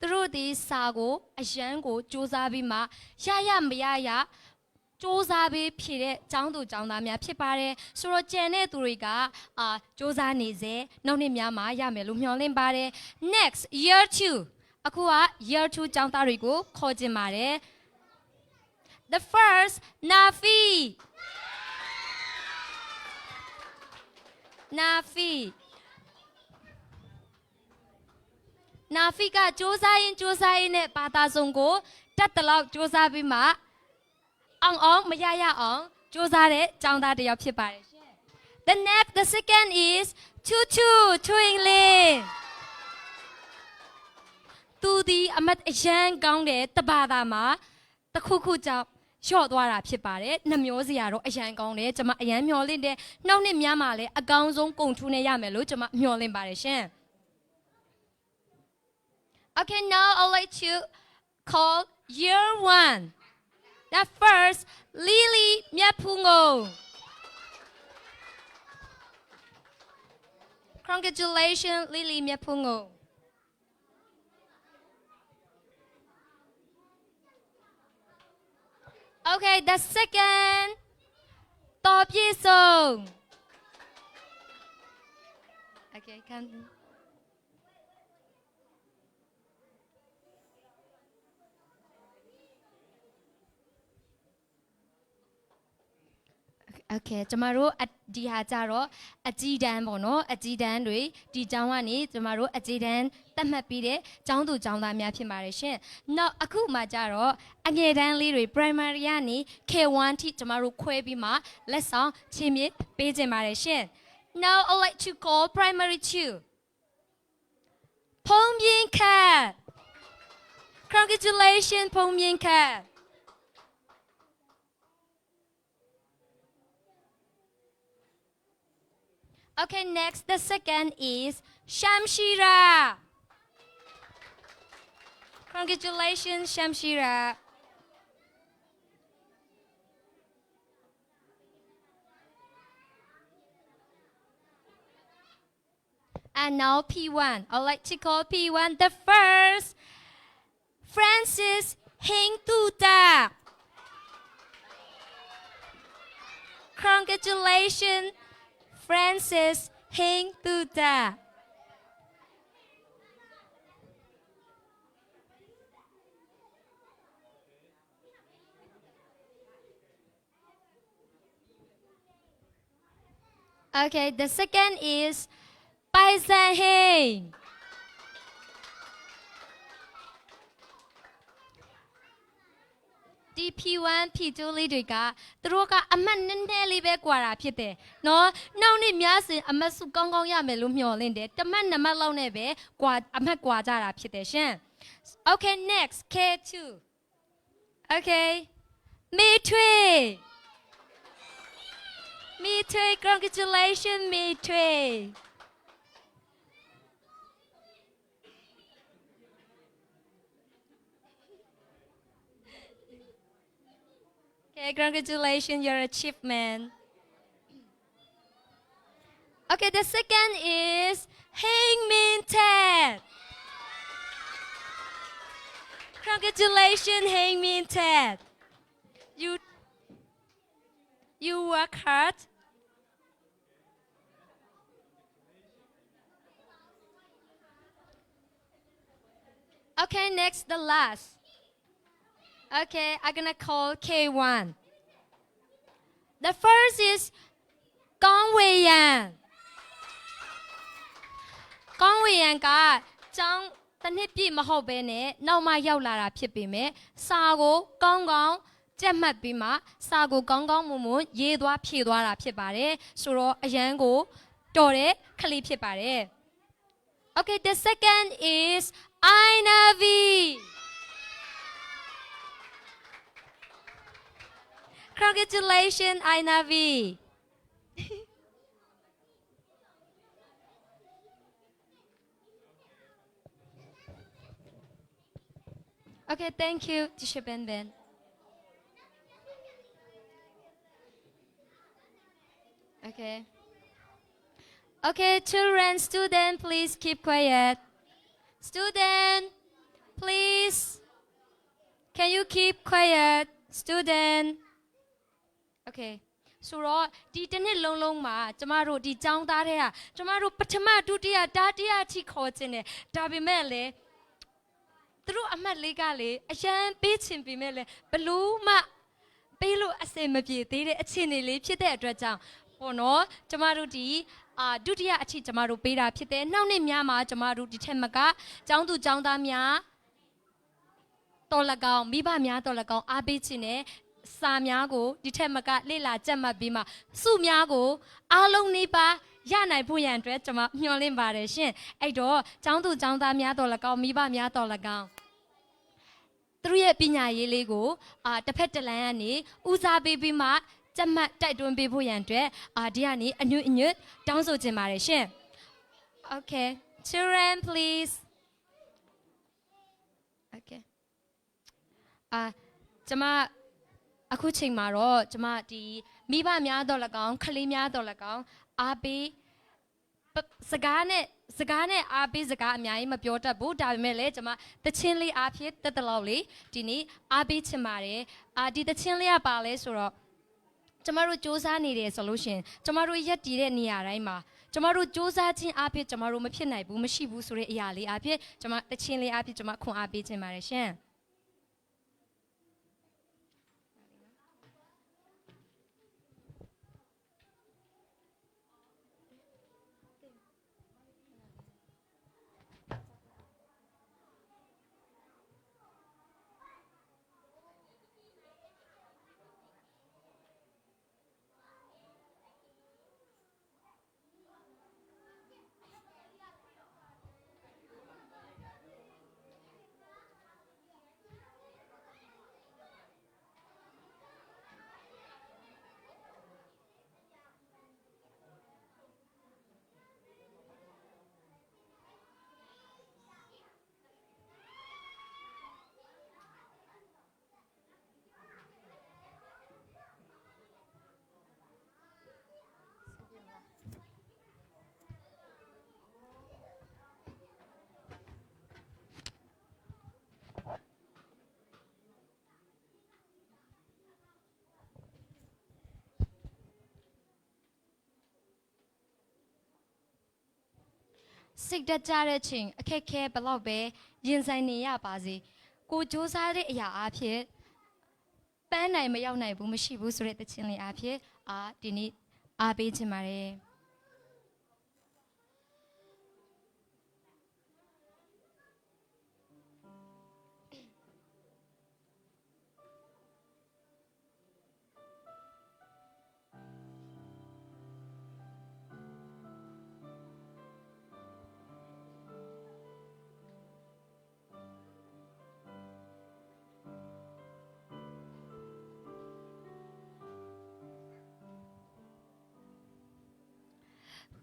[SPEAKER 2] သူတို့ဒီစာကိုအရန်ကိုစူးစမ်းပြီးမှရမရစူးစမ်းပြီးဖြည့်တဲ့ကျောင်းသူကျောင်းသားများဖြစ်ပါတယ်ဆိုတော့ကျန်တဲ့သူတွေကစူးစမ်းနေစေနောက်နှစ်များမှာရမယ်လို့မျှော်လင့်ပါတယ် next year 2အခုက year 2ကျောင်းသားတွေကိုခေါ်ချင်ပါတယ် the first Nafiနာဖီကစူးစမ်းရင်နဲ့ဘာသာစုံကိုတတ်တလောက်စူးစမ်းပြီးမှအောင်မရအောင်စူးစမ်းတဲ့ကျောင်းသားတစ်ယောက်ဖြစ်ပါတယ်ရှင် The second is Tutu Twingling သူဒီအမတ်အရန်ကောင်းတဲ့တဘာသာမှာတခုကြောင့်လျှော့သွားတာဖြစ်ပါတယ်နှမျိုးစရာတော့အရန်ကောင်းတယ်ကျွန်မအရန်မျှော်လင့်တယ်နောက်နှစ်များမှာလည်းအကောင်းဆုံးကုန်ထူးနေရမယ်လို့ကျွန်မမျှော်လင့်ပါတယ်ရှင်Okay, now I'd like to call year 1. That first, Lily Myapungo. Congratulations, Lily Myapungo. Okay, the second, Top Yisong. Okay, come. Okay ကျမတို့ဒီဟာကြတော့အကြီးတန်းပေါ့နော်အကြီးတန်းတွေဒီကျောင်းကနေကျမတို့အကြီးတန်းတတ်မှတ်ပြီးတဲ့ကျောင်းသူကျောင်းသားများဖြစ်ပါတယ်ရှင်။ Now အခုမှကြတော့အငယ်တန်းလေးတွေ primary ကနေ K1 ထိကျမတို့ခွဲပြီးမှလက်ဆောင်ချီးမြှင့်ပေးကြပါတယ်ရှင်။ Now I'd like to call primary 2. Pong Yin Kat. Congratulations Pong Yin Kat. Okay, next, the second is Shamshira. Congratulations, Shamshira. And now P1. I'd like to call P1 the first Francis Heng Tuta. Congratulations, Francis Heng Tuta. Okay, the second is Pai San Heng. DP1 P2 လေးတွေကသူတို့ကအမှတ်နည်းနည်းလေးပဲကွာတာဖြစ်တယ်နော်နောက်နေ့များစဉ်အမှတ်စုကောင်းကောင်းရမယ်လို့မျှော်လင့်တယ်တမတ်နမတ်လောက်နဲ့ပဲကွာအမှတ်ကွာကြတာဖြစ်တယ်ရှင် Okay next K2 Okay Me Tui Me Tui congratulations Me Tui Okay, congratulations, your achievement. Okay, the second is Heng Min Ted. Congratulations, Heng Min Ted. You work hard. Okay, next, the last. Okay, I'm gonna call K1. The first is Gong Wei Yan. Gong Wei Yan ကကျောင်းတစ်နှစ်ပြည့်မဟုတ်ဘဲနဲ့နောက်မှရောက်လာတာဖြစ်ပေမဲ့စာကိုကောင်းကောင်းကြက်မှတ်ပြီးမှစာကိုကောင်းကောင်းမွန်မွန်ရေးသွားဖြည့်သွားတာဖြစ်ပါတယ်ဆိုတော့အရန်ကိုတော်တဲ့ကလေးဖြစ်ပါတယ် Okay, the second is Ainavi. Congratulations, Ainavi. Okay, thank you, Teacher Ben Ben. Okay. Okay, children, student, please keep quiet. Student, please. Can you keep quiet, student? Okay. ဆိုတော့ဒီတစ်နှစ်လုံးလုံးမှာကျမတို့ဒီចောင်းသားတွေကကျမတို့ပထမဒုတိယတတိယအထိခေါ်ခြင်းတယ်ဒါပေမဲ့လေသူတို့အမှတ်လေးကလေအရန်ပေးချင်ပေမဲ့လေဘလို့မှပေးလို့အစင်မပြေသေးတဲ့အခြေအနေလေးဖြစ်တဲ့အတွက်ကြောင့်ပေါ့နော်ကျမတို့ဒီဒုတိယအထိကျမတို့ပေးတာဖြစ်တယ်နောက်နှစ်များမှာကျမတို့ဒီထက်မကចောင်းသူចောင်းသားများတော်လကောင်မိဘများတော်လကောင်အားပေးခြင်းနဲ့စာများကိုဒီထက်မကလေ့လာကြက်မှတ်ပြီးမှစုများကိုအားလုံးနှိပါရနိုင်ဖို့ရန်အတွက်ကျွန်မမျှော်လင့်ပါတယ်ရှင်အဲ့တော့ចောင်းသူចောင်းသားများတော်လကောင်မိဘများတော်လကောင်သူတို့ရဲ့ပညာရေးလေးကိုတစ်ဖက်တစ်လမ်းကနေဦးစားပေးပြီးမှကြက်မှတ်တိုက်တွန်းပေးဖို့ရန်အတွက်ဒီကနေအညွတ်အညွတ်တောင်းဆိုချင်ပါတယ်ရှင် Okay children please Okay ကျွန်မအခုချိန်မှာတော့ကျမဒီမိဘများတော်၎င်းခလေးများတော်၎င်းအားပေးစကားနဲ့အားပေးစကားအများကြီးမပြောတတ်ဘူးဒါပေမဲ့လည်းကျမတချင်းလေးအားဖြင့်တက်တလောက်လေးဒီနေ့အားပေးချင်ပါတယ်ဒီတချင်းလေးကပါလဲဆိုတော့ကျမတို့စူးစမ်းနေတယ်ဆိုလို့ရှင်ကျမတို့ရက်တည်တဲ့နေရာတိုင်းမှာကျမတို့စူးစမ်းခြင်းအားဖြင့်ကျမတို့မဖြစ်နိုင်ဘူးမရှိဘူးဆိုတဲ့အရာလေးအားဖြင့်ကျမတချင်းလေးအားဖြင့်ကျမခွန်အားပေးချင်ပါတယ်ရှင် စိတ်တက်ကြတဲ့ချိန်အခက်ခဲဘလောက်ပဲရင်ဆိုင်နေရပါစေကိုစူးစမ်းတဲ့အရာအဖြစ်ပန်းနိုင်မရောက်နိုင်ဘူးမရှိဘူးဆိုတဲ့တခြင်းလေးအဖြစ်ဒီနေ့အားပေးခြင်းပါတယ်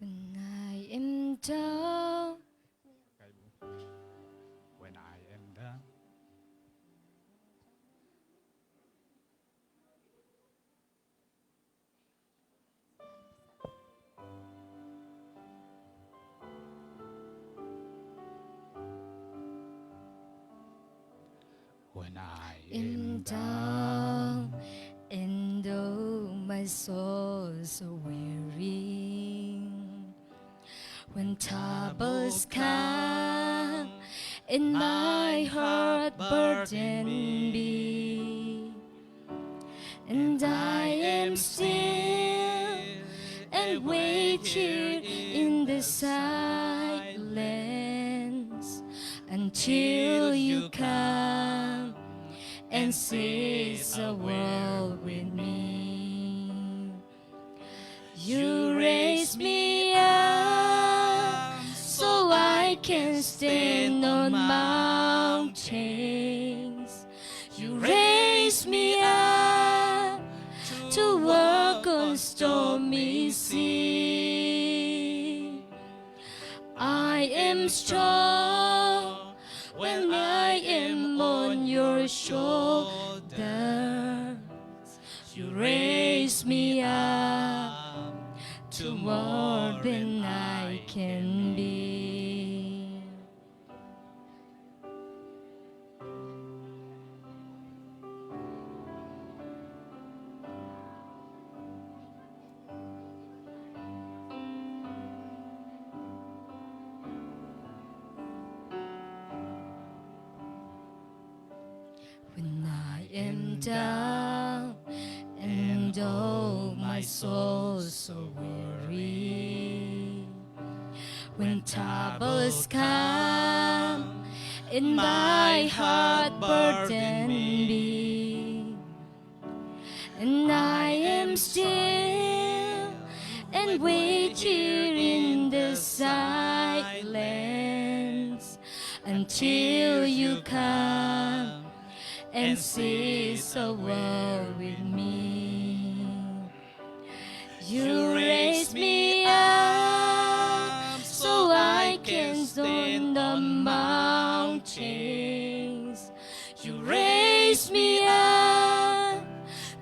[SPEAKER 2] When I am down
[SPEAKER 1] When I am down When I
[SPEAKER 2] am down and though my soul so weary when troubles come and my heart burden be and I am still and wait here in the silence until you come and seize the world with me. You raise me up so I can stand on mountains. You raise me up to walk on stormy sea. I am strong when I am on your shoulders. You raise me up to more than I can be. When I am down and oh my soul so weary, when troubles come and my heart burden be, and I am still and wait here in the silence until you come and seize the world with me. You raise me up so I can stand on mountains. You raise me up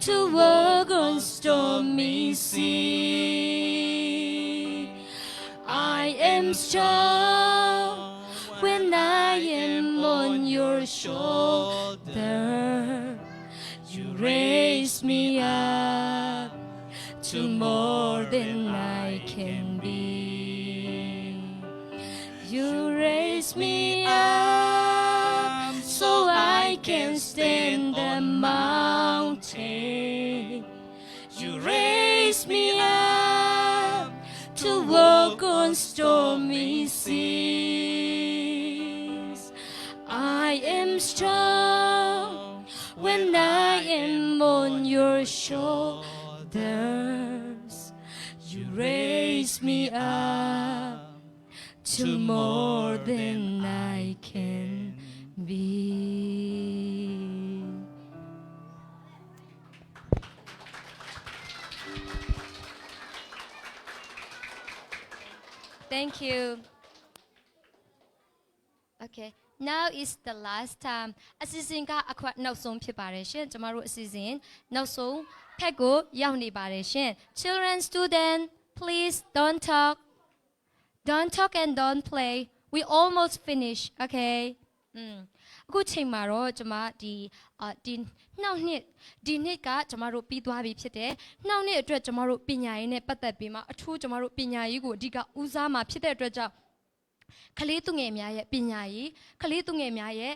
[SPEAKER 2] to walk on stormy sea. I am strong when I am on your shoulders. You raise me up to more than I can be. You raise me up so I can stand the mountain. You raise me up to walk on stormy seas. I am strong when I am on your shoulders. You raise me up to more than I can be. Thank you. Okay, now is the last time. အစီအစဉ်ကအခွတ်နောက်ဆုံးဖြစ်ပါတယ်ရှင်ကျမတို့အစီအစဉ်နောက်ဆုံးဖက်ကိုရောက်နေပါတယ်ရှင် Children student please don't talk and don't play we almost finish okay အခုချိန်မှာတော့ကျမဒီနောက်နှစ်ဒီနှစ်ကကျမတို့ပြီးသွားပြီဖြစ်တယ်နောက်နှစ်အတွက်ကျမတို့ပညာရေးနဲ့ပတ်သက်ပြီးမှအထူးကျမတို့ပညာရေးကိုအဓိကဦးစားမှာဖြစ်တဲ့အတွက်ကြောင့် ခလေးသူငယ်များရဲ့ပညာရေးခလေးသူငယ်များရဲ့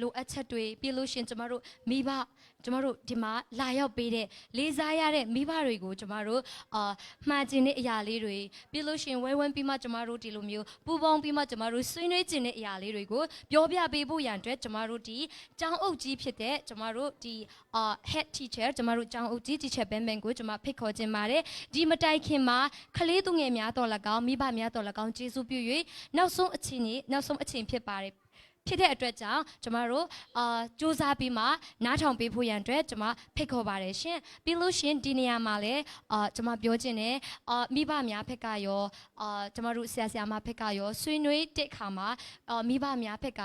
[SPEAKER 2] လိုအပ်ချက်တွေပြီးလို့ရှင်ကျမတို့မိဘကျမတို့ဒီမှာလာရောက်ပေးတဲ့လေးစားရတဲ့မိဘတွေကိုကျမတို့မှားကျင်တဲ့အရာလေးတွေပြီးလို့ရှင်ဝဲဝန်းပြီးမှကျမတို့ဒီလိုမျိုးပူပေါင်းပြီးမှကျမတို့ဆွေးနွေးကျင်တဲ့အရာလေးတွေကိုပြောပြပေးဖို့ရန်အတွက်ကျမတို့ဒီကျောင်းအုပ်ကြီးဖြစ်တဲ့ကျမတို့ဒီhead teacher ကျမတို့ကျောင်းအုပ်ကြီး teacher ဘန်ဘန်ကိုကျမဖိတ်ခေါ်ခြင်းပါတယ်ဒီမတိုင်ခင်မှာခလေးသူငယ်များတော်၎င်းမိဘများတော်၎င်းကျေးဇူးပြု၍နောက်ဆုံးအချိန်ဖြစ်ပါတယ်ဖြစ်တဲ့အတွက်ကြောင့်ကျမတို့စူးစမ်းပြီးမှနားထောင်ပေးဖို့ရန်အတွက်ကျမဖိတ်ခေါ်ပါတယ်ရှင်ပြီးလို့ရှင်ဒီနေရာမှာလည်းကျမပြောချင်တယ်မိဘများဖက်ကရောကျမတို့ဆရာမဖက်ကရောဆွေးနွေးတဲ့အခါမှာမိဘများဖက်က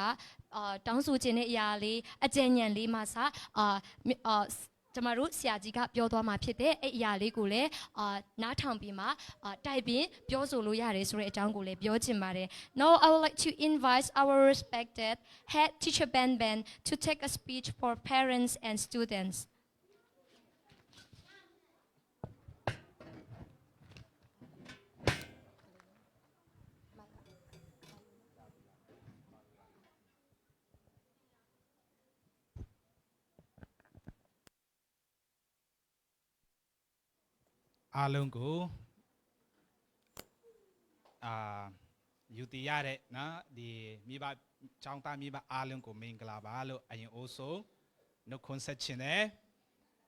[SPEAKER 2] တောင်းဆိုခြင်းတဲ့အရာလေးအကြံဉာဏ်လေးမှစကျမတို့ဆရာကြီးကပြောသွားမှာဖြစ်တဲ့အဲ့အရာလေးကိုလည်းနားထောင်ပြီးမှတိုက်ပင်ပြောဆိုလို့ရတယ်ဆိုတဲ့အကြောင်းကိုလည်းပြောချင်ပါတယ် Now I would like to invite our respected head teacher Ben Ben to take a speech for parents and students
[SPEAKER 3] အားလုံးကိုယူတည်ရတဲ့နော်ဒီမိဘចောင်းသားမိဘအားလုံးကိုမင်္ဂလာပါလို့အရင်အိုးဆုံးနှုတ်ခွန်းဆက်ချင်တယ်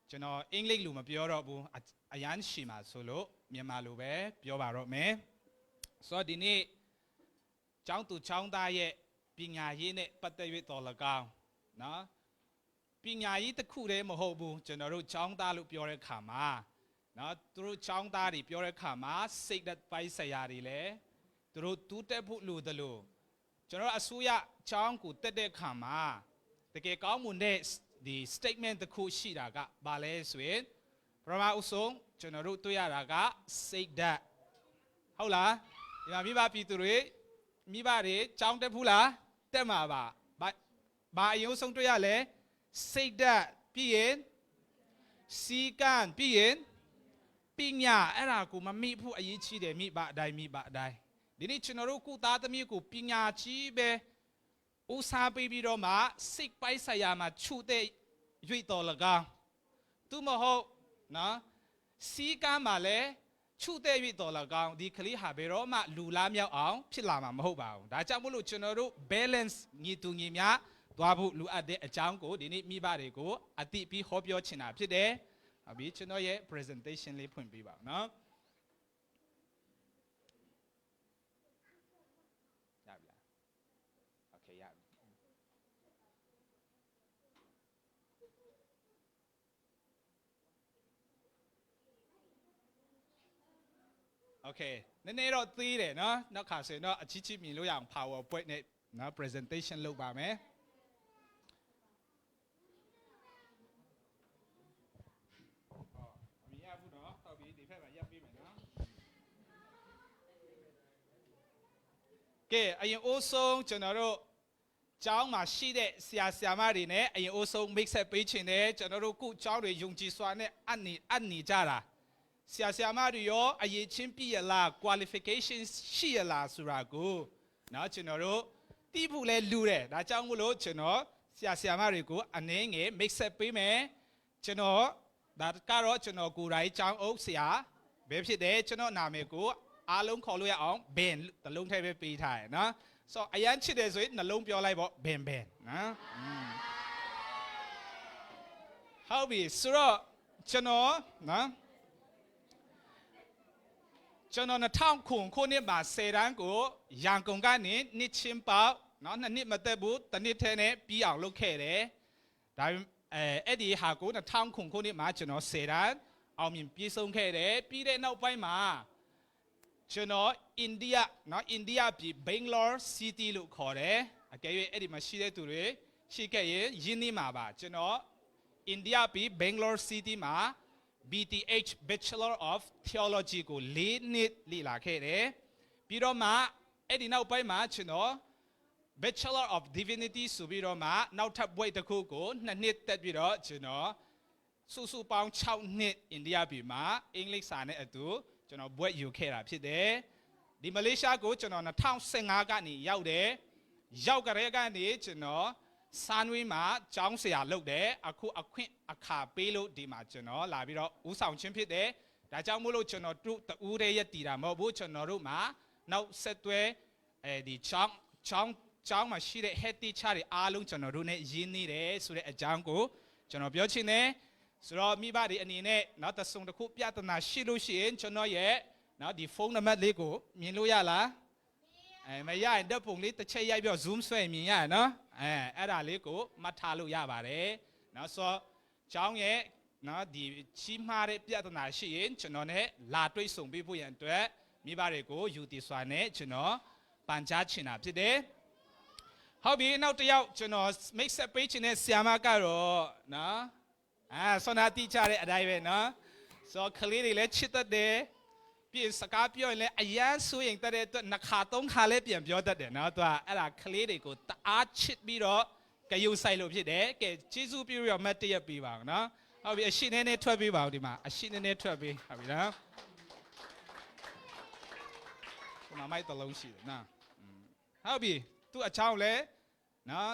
[SPEAKER 3] ကျွန်တော်အင်္ဂလိပ်လိုမပြောတော့ဘူးအရန်ရှိမှာဆိုလို့မြန်မာလိုပဲပြောပါတော့မယ်ဆိုတော့ဒီနေ့ចောင်းသူចောင်းသားရဲ့ပညာရေးနဲ့ပတ်သက်၍တော်၎င်းနော်ပညာရေးတစ်ခုတည်းမဟုတ်ဘူးကျွန်တော်တို့ចောင်းသားလို့ပြောတဲ့ခါမှာနော်သူတို့ចောင်းသားတွေပြောတဲ့ခါမှာစိတ်ဓာတ်ပိုင်းဆိုင်ရာတွေလည်းသူတို့တူးတက်ဖို့လိုတယ်လို့ကျွန်တော်အစိုးရចောင်းကိုတက်တဲ့ခါမှာတကယ်ကောင်းမွန်တဲ့ဒီ statement တစ်ခုရှိတာကဘာလဲဆိုရင်ပထမအဆုံးကျွန်တော်တို့တွေ့ရတာကစိတ်ဓာတ်ဟုတ်လားဒီမှာမိဘပြည်သူတွေမိဘတွေចောင်းတက်ဘူးလားတက်မှာပါဘာအရင်ဆုံးတွေ့ရလဲစိတ်ဓာတ်ပြီးရင်စီကံပြီးရင်ပညာအဲ့ဒါကိုမမိဖို့အရေးကြီးတယ်မိဘအတိုင်းဒီနေ့ကျွန်တော်တို့ကုသားသမီးကိုပညာကြီးပဲဦးစားပေးပြီးတော့မှစိတ်ပိုင်းဆိုင်ရာမှာခြုတဲ့ရွေ့တော်လကားသူမဟုတ်နော်စီကံမှာလည်းခြုတဲ့ရွေ့တော်လကားဒီကလေးဟာဘယ်တော့မှလူလားမြောက်အောင်ဖြစ်လာမှာမဟုတ်ပါဘူးဒါကြောင့်မို့လို့ကျွန်တော်တို့ balance ညီတူညီမျှသွားဖို့လိုအပ်တဲ့အကြောင်းကိုဒီနေ့မိဘတွေကိုအတိပြီးဟောပြောချင်တာဖြစ်တယ်အပြီးကျွန်တော်ရဲ့ presentation လေးဖွင့်ပေးပါဦးနော်ရပြီလား okay ရပြီ okay နည်းနည်းတော့သေးတယ်နော်နောက်ခါဆိုရင်တော့အချီးချီးမြင်လို့ရအောင် PowerPoint နဲ့နော် presentation လုပ်ပါမယ်ကဲအရင်အိုးဆုံးကျွန်တော်တို့ကျောင်းမှာရှိတဲ့ဆရာမတွေနဲ့အရင်အိုးဆုံး mix up ပေးချင်တယ်ကျွန်တော်တို့ခုကျောင်းတွေယုံကြည်စွာနဲ့အပ်နေကြတာဆရာမတွေရောအရေးချင်းပြည့်ရလား qualification ရှိရလားဆိုတာကိုနော်ကျွန်တော်တို့တီးဖို့လဲလူတယ်ဒါကြောင့်မို့လို့ကျွန်တော်ဆရာမတွေကိုအနည်းငယ် mix up ပေးမယ်ကျွန်တော်ဒါကတော့ကျွန်တော်ကိုယ်တိုင်ကျောင်းအုပ်ဆရာပဲဖြစ်တယ်ကျွန်တော်နာမည်ကိုအားလုံးခေါ်လို့ရအောင်ဘင်တလုံးထဲပဲပေးထားရနော်ဆိုတော့အရန်ချစ်တယ်ဆိုရင်နှလုံးပြောလိုက်ပေါ့ဘင်နော်ဟုတ်ပြီဆိုတော့ကျွန်တော်နော်ကျွန်တော်2000ခုနှစ်မှာ10တန်းကိုရန်ကုန်ကနေနှစ်ချင်းပေါက်နော်2နှစ်မသက်ဘူးတစ်နှစ်ထဲနဲ့ပြီးအောင်လုပ်ခဲ့တယ်ဒါအဲ့ဒီဟာကို2000ခုနှစ်မှာကျွန်တော်10တန်းအောင်မြင်ပြည့်စုံခဲ့တယ်ပြီးတဲ့နောက်ပိုင်းမှာကျွန်တော်အိန္ဒိယနော်အိန္ဒိယပြည် Bangalore City လို့ခေါ်တယ်အကယ်၍အဲ့ဒီမှာရှိတဲ့သူတွေရှိခဲ့ရင်ရင်းနှီးမှာပါကျွန်တော်အိန္ဒိယပြည် Bangalore City မှာ BTH Bachelor of Theology ကို4နှစ်လေ့လာခဲ့တယ်ပြီးတော့မှအဲ့ဒီနောက်ပိုင်းမှာကျွန်တော် Bachelor of Divinity ဆိုပြီးတော့မှနောက်ထပ်ဘွဲ့တစ်ခုကို2နှစ်တက်ပြီးတော့ကျွန်တော်စုပေါင်း6နှစ်အိန္ဒိယပြည်မှာအင်္ဂလိပ်စာနဲ့အတူကျွန်တော်ဘွဲ့ယူခဲ့တာဖြစ်တယ် ဒီမလေးရှားကိုကျွန်တော်2015ကနေရောက်တယ်ရောက်ကြတဲ့ကနေကျွန်တော်စန်ဝေးမှာကျောင်းဆရာလုပ်တယ်အခုအခွင့်အခါပေးလို့ဒီမှာကျွန်တော်လာပြီးတော့ဦးဆောင်ခြင်းဖြစ်တယ်ဒါကြောင့်မို့လို့ကျွန်တော်တို့တူးရဲရတည်တာမဟုတ်ဘူးကျွန်တော်တို့မှာနောက်ဆက်တွဲဒီကျောင်းမှာရှိတဲ့ head teacher တွေအားလုံးကျွန်တော်တို့ ਨੇ ရင်းနေတယ်ဆိုတဲ့အကြောင်းကိုကျွန်တော်ပြောချင်တယ်ဆိုတော့မိဘတွေအနေနဲ့နောက်တစ်စုံတစ်ခုပြဿနာရှိလို့ရှိရင်ကျွန်တော်ရဲ့နော်ဒီဖုန်းနံပါတ်လေးကိုမြင်လို့ရလားမရရင်ဓာတ်ပုံလေးတစ်ချက်ရိုက်ပြီး zoom ဆွဲမြင်ရနော်အဲ့ဒါလေးကိုမှတ်ထားလို့ရပါတယ်နော်ဆိုတော့ကျောင်းရဲ့နော်ဒီကြီးမားတဲ့ပြဿနာရှိရင်ကျွန်တော် ਨੇ လာတွေ့ဆုံပေးဖို့ရန်အတွက်မိဘတွေကိုယူတည်စွာနဲ့ကျွန်တော်ပန်ကြားချင်တာဖြစ်တယ်ဟုတ်ပြီနောက်တစ်ယောက်ကျွန်တော် make set ပေးချင်တဲ့ဆရာမကတော့နော်ဆောနာတီချတဲ့အတိုင်းပဲနော်ဆိုတော့ကလေးတွေလည်းချစ်တတ်တယ်ပြင်စကားပြောရင်လည်းအရန်ဆိုရင်တဲ့အတွက်နှစ်ခါသုံးခါလည်းပြန်ပြောတတ်တယ်နော်သူကအဲ့ဒါကလေးတွေကိုတအားချစ်ပြီးတော့ကြယူဆိုင်လို့ဖြစ်တယ်ကဲကျေးဇူးပြုပြီးတော့မတ်တရက်ပေးပါအောင်နော်ဟုတ်ပြီအရှိနေနေထွက်ပေးပါဦးဒီမှာအရှိနေနေထွက်ပေးဟုတ်ပြီနော်ဒီမှာမိုက်တလုံးရှိတယ်နော်ဟုတ်ပြီသူ့အချောင်းလဲနော်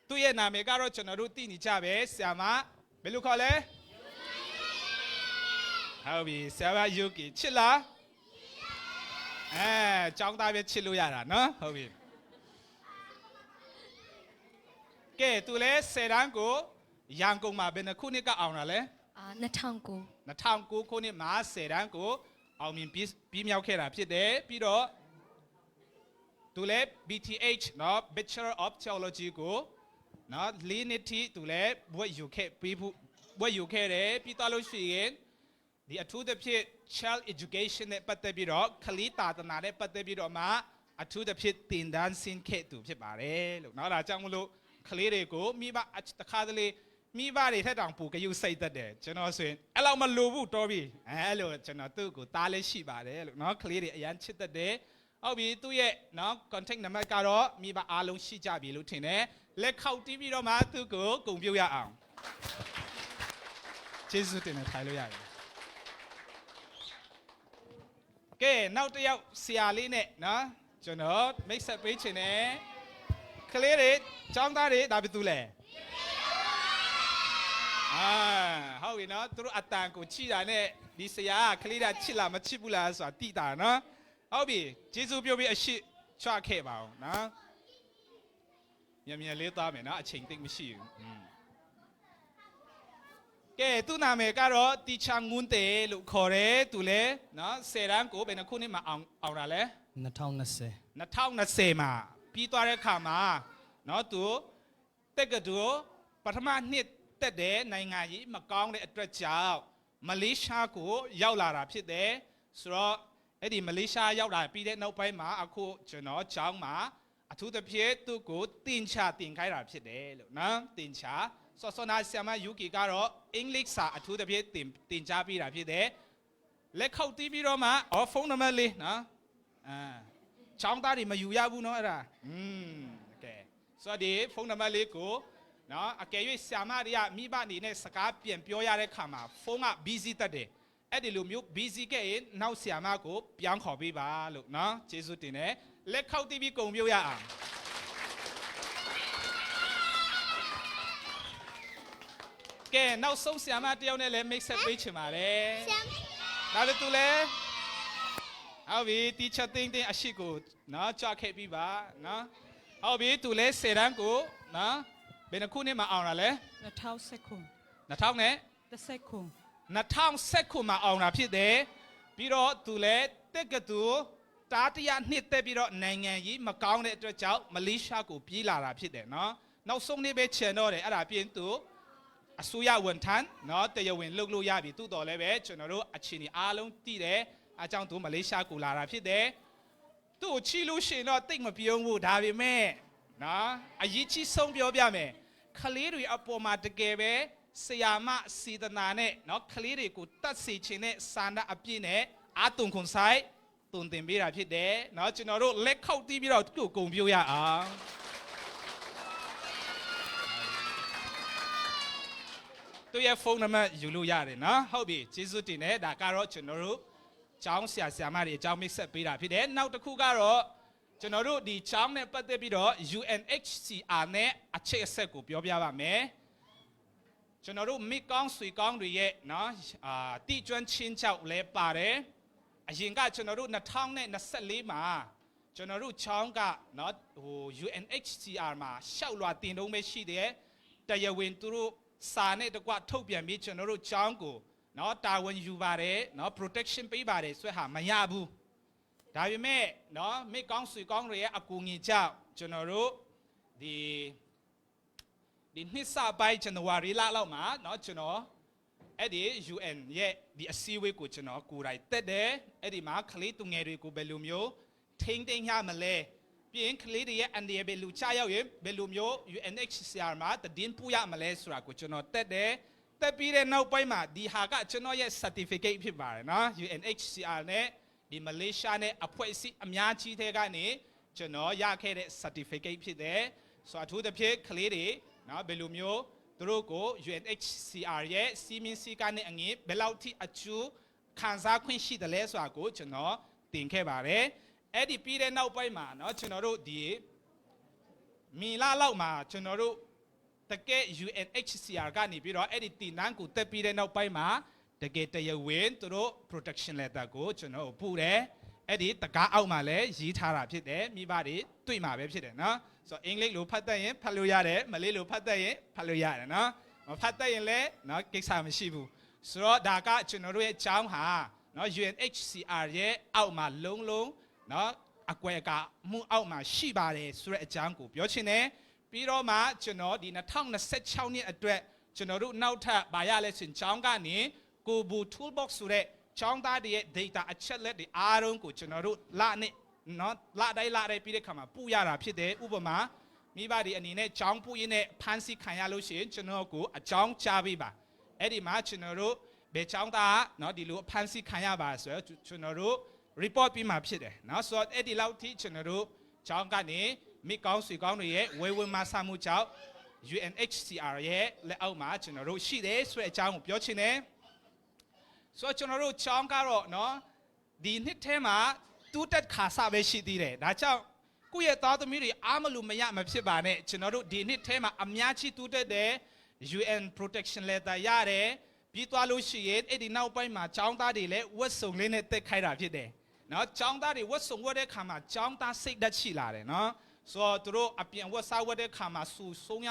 [SPEAKER 3] သူ့ရဲ့နာမည်ကတော့ကျွန်တော်တို့သိနေကြပဲဆရာမဘယ်လိုခေါ်လဲဟုတ်ပြီဆရာမယူကီချစ်လားကျောင်းသားပဲချစ်လို့ရတာနော်ဟုတ်ပြီကဲသူလဲ10တန်းကိုရန်ကုန်မှာဘယ်နှခုနှစ်ကအောင်တာလဲ2009ခုနှစ်မှာ10တန်းကိုအောင်မြင်ပြီးမြောက်ခဲ့တာဖြစ်တယ်ပြီးတော့သူလဲ BTH နော် Bachelor of Theology ကိုနော်4နှစ်ထိသူလဲဘွဲ့ယူခဲ့ပြီးဘွဲ့ယူခဲ့တယ်ပြီးတော့လို့ရှိရင်ဒီအထူးသဖြင့် child education နဲ့ပတ်သက်ပြီးတော့ကလေးတာသနာနဲ့ပတ်သက်ပြီးတော့မှအထူးသဖြင့်သင်တန်းဆင်းခဲ့သူဖြစ်ပါတယ်လို့နော်ဒါကြောင့်မလို့ကလေးတွေကိုမိဘတခါတလေမိဘတွေထက်တောင်ပိုကယူစိတ်တတ်တယ်ကျွန်တော်ဆိုရင်အဲ့လောက်မလိုဘူးတော်ပြီအဲ့လိုကျွန်တော်သူ့ကိုတားလေးရှိပါတယ်လို့နော်ကလေးတွေအရန်ချစ်တတ်တယ်ဟုတ်ပြီသူ့ရဲ့နော် contact number ကတော့မိဘအားလုံးရှိကြပြီလို့ထင်တယ်လက်ခောက်တီးပြီးတော့မှသူ့ကိုဂုဏ်ပြုရအောင်ကျေးဇူးတင်ထိုင်လို့ရတယ်ကဲနောက်တစ်ယောက်ဆရာလေးနဲ့နော်ကျွန်တော် make set ပေးချင်တယ်ကလေးတွေចောင်းသားတွေဒါပဲသူလဲဟုတ်ပြီနော်သူတို့အတန်ကိုချိတာနဲ့ဒီဆရာကကလေးတာချစ်လားမချစ်ဘူးလားဆိုတာတိတာနော်ဟုတ်ပြီကျေးဇူးပြုပြီးအရှိချခဲ့ပါအောင်နော်မြန်လေးသားမယ်နော်အချိန်သိမ့်မရှိဘူးကဲသူ့နာမည်ကတော့တီချာငွန်းတေလို့ခေါ်တယ်သူလဲနော်10တန်းကိုဘယ်နှခုနှစ်မှာအောင်တာလဲ2020မှာပြီးသွားတဲ့ခါမှာနော်သူတက်ကတူပထမနှစ်တက်တဲ့နိုင်ငံကြီးမကောင်းတဲ့အတွက်ကြောင့်မလေးရှားကိုရောက်လာတာဖြစ်တယ်ဆိုတော့အဲ့ဒီမလေးရှားရောက်လာပြီးတဲ့နောက်ပိုင်းမှာအခုကျွန်တော်ကျောင်းမှာအထူးသဖြင့်သူ့ကိုတင်ခိုင်းတာဖြစ်တယ်လို့နော်တင်ချစောနာဆရာမယူကီကတော့အင်္ဂလိပ်စာအထူးသဖြင့်တင်ကြားပေးတာဖြစ်တယ်လက်ခောက်တီးပြီးတော့မှဖုန်းနံပါတ်လေးနော်ကျောင်းသားတွေမယူရဘူးနော်အဲ့ဒါကဲဆိုတော့ဒီဖုန်းနံပါတ်လေးကိုနော်အကယ်၍ဆရာမတွေကမိဘအနေနဲ့စကားပြန်ပြောရတဲ့ခါမှာဖုန်းက busy တက်တယ်အဲ့ဒီလိုမျိုး busy ခဲ့ရင်နောက်ဆရာမကိုပြောင်းခေါ်ပေးပါလို့နော်ကျေးဇူးတင်တယ်လက်ခောက်တီးပြီးကုန်ပြုတ်ရအောင်ကဲနောက်ဆုံးဆရာမတယောက်နဲ့လည်း make set ပေးချင်ပါတယ်ဒါလည်းသူလည်းဟုတ်ပြီတီချာတင်းအရှိကိုနော်ကြွခဲ့ပြီးပါနော်ဟုတ်ပြီသူလည်း10တန်းကိုနော်ဘယ်နှခုနှစ်မှာအောင်တာလဲ2019မှာအောင်တာဖြစ်တယ်ပြီးတော့သူလည်းတက်ကတူတားတရနှစ်သက်ပြီးတော့နိုင်ငံကြီးမကောင်းတဲ့အတွက်ကြောင့်မလေးရှားကိုပြေးလာတာဖြစ်တယ်နော်နောက်ဆုံးနေ့ပဲချန်တော့တယ်အဲ့ဒါပြင်သူအစိုးရဝန်ထမ်းနော်တရားဝင်လုပ်လို့ရပြီသူ့တော်လည်းပဲကျွန်တော်တို့အချင်းကြီးအားလုံးတည်တယ်အကြောင်းသူမလေးရှားကိုလာတာဖြစ်တယ်သူ့ကိုချီလို့ရှိရင်တော့တိတ်မပြုံးဘူးဒါပေမဲ့နော်အရေးကြီးဆုံးပြောပြမယ်ခလေးတွေအပေါ်မှာတကယ်ပဲဆရာမစေတနာနဲ့နော်ခလေးတွေကိုတတ်စီခြင်းနဲ့စာနာအပြည့်နဲ့အာတုံခွန်ဆိုင်တုံတင်ပေးတာဖြစ်တယ်နော်ကျွန်တော်တို့လက်ခောက်တီးပြီးတော့သူ့ကိုဂုဏ်ပြုရအောင်သူရဲ့ဖုန်းနံပါတ်ယူလို့ရတယ်နော်ဟုတ်ပြီကျေးဇူးတင်တယ်ဒါကတော့ကျွန်တော်တို့ ကျောင်းဆရာဆရာမတွေအကြောင်းမိတ်ဆက်ပေးတာဖြစ်တယ်နောက်တစ်ခုကတော့ကျွန်တော်တို့ဒီကျောင်းနဲ့ပတ်သက်ပြီးတော့ UNHCR နဲ့အခြေအဆက်ကိုပြောပြပါမယ်ကျွန်တော်တို့မိကောင်းဆွေကောင်းတွေရဲ့နော်တိကျွမ်းချင်းချောက်လဲပါတယ်အရင်ကကျွန်တော်တို့2024မှာကျွန်တော်တို့ချောင်းကနော်ဟို UNHCR မှာရှောက်လွှာတင်တုံးပဲရှိတယ်တရားဝင်သူတို့စာနဲ့တကွထုတ်ပြန်ပြီးကျွန်တော်တို့ချောင်းကိုနော်တာဝန်ယူပါတယ်နော် protection ပေးပါတယ်ဆိုဟာမရဘူးဒါပေမဲ့နော်မိကောင်းဆွေကောင်းတွေရဲ့အကူအညီကြောင့်ကျွန်တော်တို့ဒီနှစ်စပိုင်းဇန်နဝါရီလလောက်မှာเนาะကျွန်တော်အဲ့ဒီ UN ရဲ့ဒီအစည်းအဝေးကိုကျွန်တော်ကိုယ်တိုင်တက်တယ်အဲ့ဒီမှာကလေးသူငယ်တွေကိုဘယ်လိုမျိုးထိန်းသိမ်းရမလဲပြီးရင်ကလေးတွေရဲ့အန်ဒီရဲ့ဘယ်လိုချရောက်ရင်ဘယ်လိုမျိုး UNHCR မှာတည်င်းပူရမလဲဆိုတာကိုကျွန်တော်တက်တယ်တက်ပြီးတဲ့နောက်ပိုင်းမှာဒီဟာကကျွန်တော်ရဲ့ certificate ဖြစ်ပါတယ်เนาะ UNHCR နဲ့ဒီမလေးရှားနဲ့အဖွဲ့အစည်းအများကြီးတဲ့ကနေကျွန်တော်ရခဲ့တဲ့ certificate ဖြစ်တယ်ဆိုအထူးသဖြင့်ကလေးတွေနော်ဘယ်လိုမျိုးသူတို့ကို UNHCR ရဲ့စီမင်းစည်းကမ်းနဲ့အငင်းဘယ်လောက်ထိအကျိုးခံစားခွင့်ရှိတယ်လဲဆိုတာကိုကျွန်တော်တင်ခဲ့ပါတယ်အဲ့ဒီပြီးတဲ့နောက်ပိုင်းမှာเนาะကျွန်တော်တို့ဒီမီလာလောက်မှာကျွန်တော်တို့တကယ် UNHCR ကနေပြီးတော့အဲ့ဒီတင်နန်းကိုတက်ပြီးတဲ့နောက်ပိုင်းမှာတကယ်တရားဝင်သူတို့ protection letter ကိုကျွန်တော်ပို့တယ်အဲ့ဒီတကားအောက်မှာလည်းရေးထားတာဖြစ်တယ်မိဘတွေတွေ့မှာပဲဖြစ်တယ်เนาะဆိုအင်္ဂလိပ်လိုဖတ်တတ်ရင်ဖတ်လို့ရတယ်မလေးလိုဖတ်တတ်ရင်ဖတ်လို့ရတယ်နော်မဖတ်တတ်ရင်လည်းနော်ကိစ္စမရှိဘူးဆိုတော့ဒါကကျွန်တော်တို့ရဲ့အကြောင်းဟာနော် UNHCR ရဲ့အောက်မှာလုံးလုံးနော်အကွယ်ကမှုအောက်မှာရှိပါတယ်ဆိုတဲ့အကြောင်းကိုပြောချင်တယ်ပြီးတော့မှကျွန်တော်ဒီ2026နှစ်အတွက်ကျွန်တော်တို့နောက်ထပ်ဗာရလဲဆိုရင်ကျောင်းကနေကိုဘူ toolbox ဆိုတဲ့ကျောင်းသားတွေရဲ့ data အချက်လက်တွေအားလုံးကိုကျွန်တော်တို့လနဲ့နော်လာတိုင်းပြီးတဲ့ခါမှာပူရတာဖြစ်တယ်ဥပမာမိဘတွေအနေနဲ့ကြောင်းပူရင်းနဲ့ဖမ်းဆီးခံရလို့ရှိရင်ကျွန်တော်ကိုအကြောင်းကြားပေးပါအဲ့ဒီမှာကျွန်တော်တို့ဘယ်ကြောင်းသားနော်ဒီလိုဖမ်းဆီးခံရပါဆိုတော့ကျွန်တော်တို့ report ပြီးမှဖြစ်တယ်နော်ဆိုတော့အဲ့ဒီလောက်ထိကျွန်တော်တို့ကြောင်းကနေမိကောင်းဆွေကောင်းတွေရဲ့ဝေဝမဆမှုကြောင့် UNHCR ရဲ့လက်အောက်မှာကျွန်တော်တို့ရှိတယ်ဆိုတဲ့အကြောင်းကိုပြောချင်တယ်ဆိုတော့ကျွန်တော်တို့ကြောင်းကတော့နော်ဒီနှစ်ထဲမှာတူတက်ခါစားပဲရှိသေးတယ်ဒါကြောင့်ကိုယ့်ရဲ့သားသမီးတွေအားမလို့မရမဖြစ်ပါနဲ့ကျွန်တော်တို့ဒီနှစ်ထဲမှာအများကြီးတူတက်တယ် UN protection letter ရတယ်ပြီးသွားလို့ရှိရင်အဲ့ဒီနောက်ပိုင်းမှာចောင်းသားတွေလည်းဝတ်စုံလေးနဲ့တက်ခိုင်းတာဖြစ်တယ်နော်ចောင်းသားတွေဝတ်စုံဝတ်တဲ့ခါမှာចောင်းသားစိတ်ဓာတ်ရှိလာတယ်နော်ဆိုတော့သူတို့အပြင်ဝတ်စားဝတ်တဲ့ခါမှာစူဆုံးရ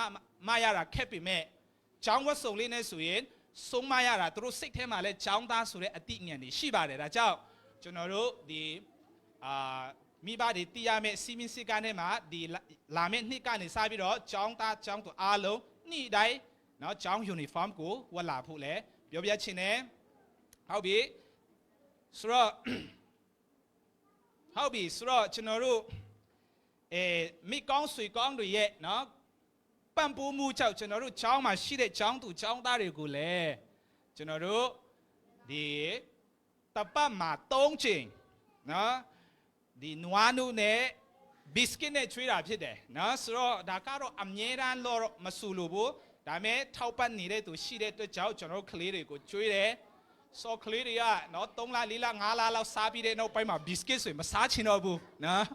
[SPEAKER 3] မရတာခက်ပြီမဲ့ចောင်းဝတ်စုံလေးနဲ့ဆိုရင်ဆုံးမရတာသူတို့စိတ်ထဲမှာလည်းចောင်းသားဆိုတဲ့အတိအဉာဏ်တွေရှိပါတယ်ဒါကြောင့်ကျွန်တော်တို့ဒီမိဘတွေတည်ရမယ့်စီမင်းစည်းကမ်းတွေမှာဒီလာမယ့်နှစ်ကနေစပြီးတော့ကျောင်းသားကျောင်းသူအားလုံးနေ့တိုင်းเนาะကျောင်း uniform ကိုဝတ်လာဖို့လဲပြောပြချင်တယ်ဟုတ်ပြီဆိုတော့ကျွန်တော်တို့မိကောင်းဆွေကောင်းတွေရဲ့เนาะပံ့ပိုးမှုကြောင့်ကျွန်တော်တို့ကျောင်းမှာရှိတဲ့ကျောင်းသူကျောင်းသားတွေကိုလည်းကျွန်တော်တို့ဒီတပတ်မှာ3ချိန်เนาะဒီနွားနုနဲ့ biscuit နဲ့ချွေးတာဖြစ်တယ်နော်ဆိုတော့ဒါကတော့အမြဲတမ်းလို့မဆူလို့ဘူးဒါပေမဲ့ထောက်ပံ့နေတဲ့သူရှိတဲ့အတွက်ကြောင့်ကျွန်တော်ကလေးတွေကိုချွေးတယ်ဆိုကလေးတွေကနော်3လ4လ5လလောက်စားပြီးတဲ့နောက်ပိုင်းမှာ biscuit ဆိုရင်မစားချင်တော့ဘူးနော်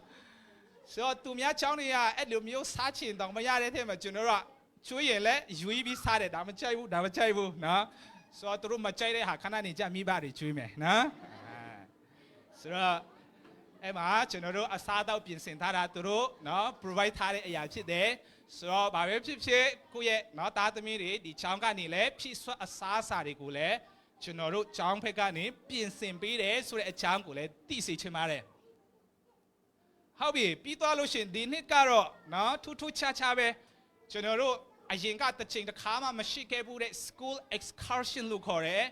[SPEAKER 3] ဆိုတော့သူများချောင်းတွေကအဲ့လိုမျိုးစားချင်တော့မရတဲ့ထဲမှာကျွန်တော်တို့ချွေးရင်လည်းယူပြီးစားတယ်ဒါမကြိုက်ဘူးနော်ဆိုတော့သူတို့မကြိုက်တဲ့ဟာခဏနေကြမိဘတွေချွေးမယ်နော်ဆိုတော့အဲ့မှာကျွန်တော်တို့အစားအသောက်ပြင်ဆင်ထားတာသူတို့နော် provide ထားတဲ့အရာဖြစ်တယ်ဆိုတော့ဘာပဲဖြစ်ဖြစ်ကိုယ့်ရဲ့နော်သားသမီးတွေဒီချောင်းကနေလည်းဖြည့်ဆွတ်အစားအစာတွေကိုလည်းကျွန်တော်တို့ချောင်းဖက်ကနေပြင်ဆင်ပေးတယ်ဆိုတဲ့အကြောင်းကိုလည်းသိစေချင်ပါတယ်ဟုတ်ပြီပြီးသွားလို့ရှိရင်ဒီနှစ်ကတော့နော်ထူးထူးခြားခြားပဲကျွန်တော်တို့အရင်ကတစ်ချိန်တစ်ခါမှမရှိခဲ့ဘူးတဲ့ school excursion လို့ခေါ်တယ်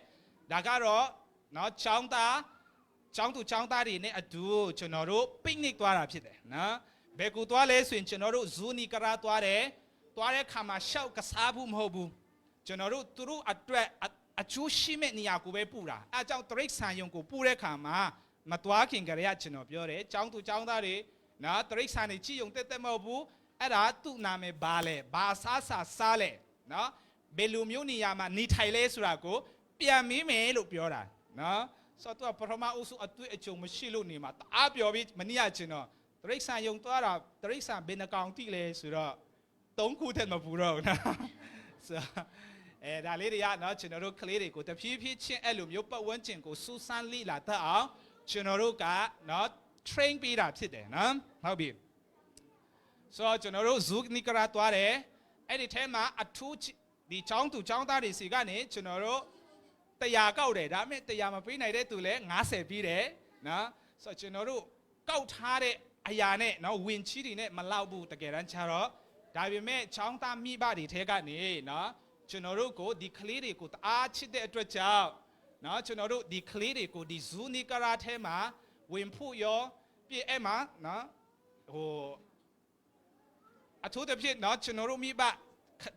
[SPEAKER 3] ဒါကတော့နော်ချောင်းသားကျောင်းသူကျောင်းသားတွေနဲ့အတူကျွန်တော်တို့ပိတ်နိကသွားတာဖြစ်တယ်နော်ဘယ်ကူသွားလဲဆိုရင်ကျွန်တော်တို့ဇူနီကရာသွားတယ်သွားတဲ့ခါမှာရှောက်ကစားဘူးမဟုတ်ဘူးကျွန်တော်တို့သူတို့အတွက်အကျိုးရှိမဲ့နေရာကိုပဲပူတာအဲကြောင့်တရိတ်ဆန်ယုံကိုပူတဲ့ခါမှာမသွားခင်ကလေးကကျွန်တော်ပြောတယ်ကျောင်းသူကျောင်းသားတွေနော်တရိတ်ဆန်တွေကြည်ယုံတက်မဟုတ်ဘူးအဲ့ဒါသူ့နာမည်ဘာလဲဘာစားလဲနော်ဘယ်လိုမျိုးနေရာမှာနေထိုင်လဲဆိုတာကိုပြန်မေးမယ်လို့ပြောတာနော် ဆိုတော့ပထမအုပ်စုအတွေ့အကြုံမရှိလို့နေမှာတအားပြောပြီးမနည်းချင်းတော့တရိတ်ဆန်ယုံသွားတာတရိတ်ဆန်ဘယ်နှကောင်တိလဲဆိုတော့3ခုထက်မပူတော့ဘူးနော်ဆိုဒါလေးတွေကနော်ကျွန်တော်တို့ကလေးတွေကိုတဖြည်းဖြည်းချင်းအဲ့လိုမျိုးပတ်ဝန်းကျင်ကိုစူးစမ်းလိလာတတ်အောင်ကျွန်တော်တို့ကနော် train ပေးတာဖြစ်တယ်နော်ဟုတ်ပြီဆိုတော့ကျွန်တော်တို့ Zoom နိကရာသွားတယ်အဲ့ဒီထဲမှာအထူးဒီចောင်းသူចောင်းသားတွေစီကနေကျွန်တော်တို့100ကောက်တယ်ဒါပေမဲ့100မပေးနိုင်တဲ့သူလည်း90ပြီးတယ်နော်ဆိုတော့ကျွန်တော်တို့ကောက်ထားတဲ့အရာနဲ့နော်ဝင်ချီတွေနဲ့မလောက်ဘူးတကယ်တမ်းကျတော့ဒါပေမဲ့ចောင်းသားမိဘတွေထဲကနေနော်ကျွန်တော်တို့ကိုဒီကလေးတွေကိုတအားချစ်တဲ့အတွက်ကြောင့်နော်ကျွန်တော်တို့ဒီကလေးတွေကိုဒီ Zoom နိကရာထဲမှာဝင်ဖို့ရောပြည့်အဲ့မှာနော်ဟိုအထူးသဖြင့်နော်ကျွန်တော်တို့မိဘ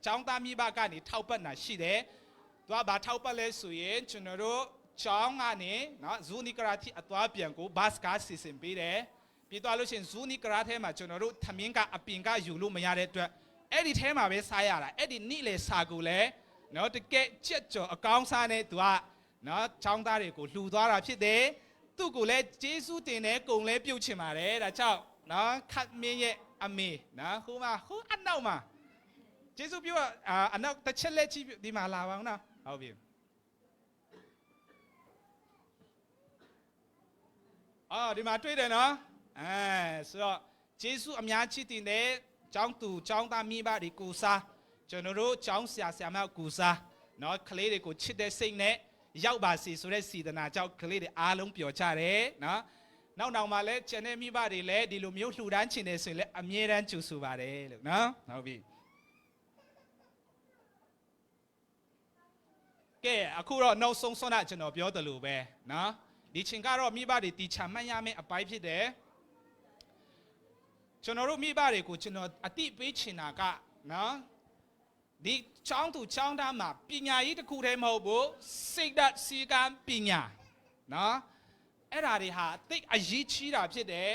[SPEAKER 3] ចောင်းသားမိဘကနေထောက်ပတ်တာရှိတယ်။သူကဘာထောက်ပတ်လဲဆိုရင်ကျွန်တော်တို့ចောင်းကနေနော်ဇူနီကရာတီအသွားပြန်ကိုဘတ်ကားစီစဉ်ပေးတယ်။ပြီးတော့လို့ရှိရင်ဇူနီကရာထဲမှာကျွန်တော်တို့ထမင်းကအပင်ကယူလို့မရတဲ့အတွက်အဲ့ဒီထဲမှာပဲစားရတာ။အဲ့ဒီနေ့လေစာကိုလည်းနော်တကယ်ကြက်ကြော်အကောင်းစားနဲ့သူကနော်ចောင်းသားတွေကိုလှူသွားတာဖြစ်တယ်။သူ့ကိုလည်းကျေးဇူးတင်တဲ့ကုံလဲပြုတ်ချင်ပါတယ်။ဒါကြောင့်နော်ခတ်မင်းရဲ့အမေနော်ဟိုအနောက်မှာကျေးဇူးပြုအနောက်တစ်ချက်လက်ကြည့်ဒီမှာလာပါဦးနော်ဟုတ်ပြီဒီမှာတွေ့တယ်နော်ဆိုတော့ကျေးဇူးအများကြီးတင်တဲ့ကျောင်းသူကျောင်းသားမိဘတွေကိုစားကျွန်တော်တို့ကျောင်းဆရာမကိုစားနော်ကလေးတွေကိုချစ်တဲ့စိတ်နဲ့ရောက်ပါစေဆိုတဲ့စီဒနာကြောင့်ကလေးတွေအားလုံးပျော်ကြတယ်နော်နောက်မှာလဲကျန်တဲ့မိဘတွေလည်းဒီလိုမျိုးလှူဒန်းချင်တယ်ဆိုရင်လည်းအမြဲတမ်းကြိုဆိုပါတယ်လို့နော်ဟုတ်ပြီကဲအခုတော့နောက်ဆုံးဆွမ်းတာကျွန်တော်ပြောတယ်လို့ပဲနော်ဒီချိန်ကတော့မိဘတွေတီချမှတ်ရမယ့်အပိုင်းဖြစ်တယ်ကျွန်တော်တို့မိဘတွေကိုကျွန်တော်အတိပေးချင်တာကနော်ဒီချောင်းသူချောင်းသားမှာပညာရေးတစ်ခုတည်းမဟုတ်ဘူးစိတ်ဓာတ်စီကံပညာနော်အဲ့ဓာတွေဟာတိတ်အရေးကြီးတာဖြစ်တယ်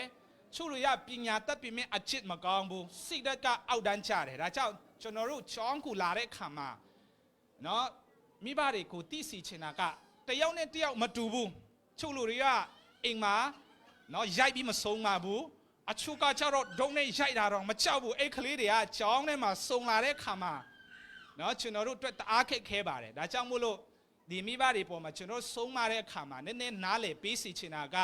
[SPEAKER 3] ချို့လူရပညာတတ်ပြီးမြအချစ်မကောင်းဘူးစိတ်ဓာတ်ကအောက်တန်းချတယ်ဒါကြောင့်ကျွန်တော်တို့ချောင်းကူလာတဲ့ခါမှာနော်မိဘတွေကိုတိစီချင်တာကတယောက်နဲ့တယောက်မတူဘူးချို့လူတွေကအိမ်မှာနော်ရိုက်ပြီးမဆုံးပါဘူးအချို့ကကျတော့ဒုံနဲ့ရိုက်တာတော့မကြောက်ဘူးအဲ့ကလေးတွေကကြောင်းထဲမှာစုံလာတဲ့ခါမှာနော်ကျွန်တော်တို့အတွက်တအားခက်ခဲပါတယ်ဒါကြောင့်မို့လို့ဒီမိဘတွေပေါ်မှာကျွန်တော်ဆုံးမတဲ့အခါမှာနည်းနည်းနားလေပေးစီချင်တာက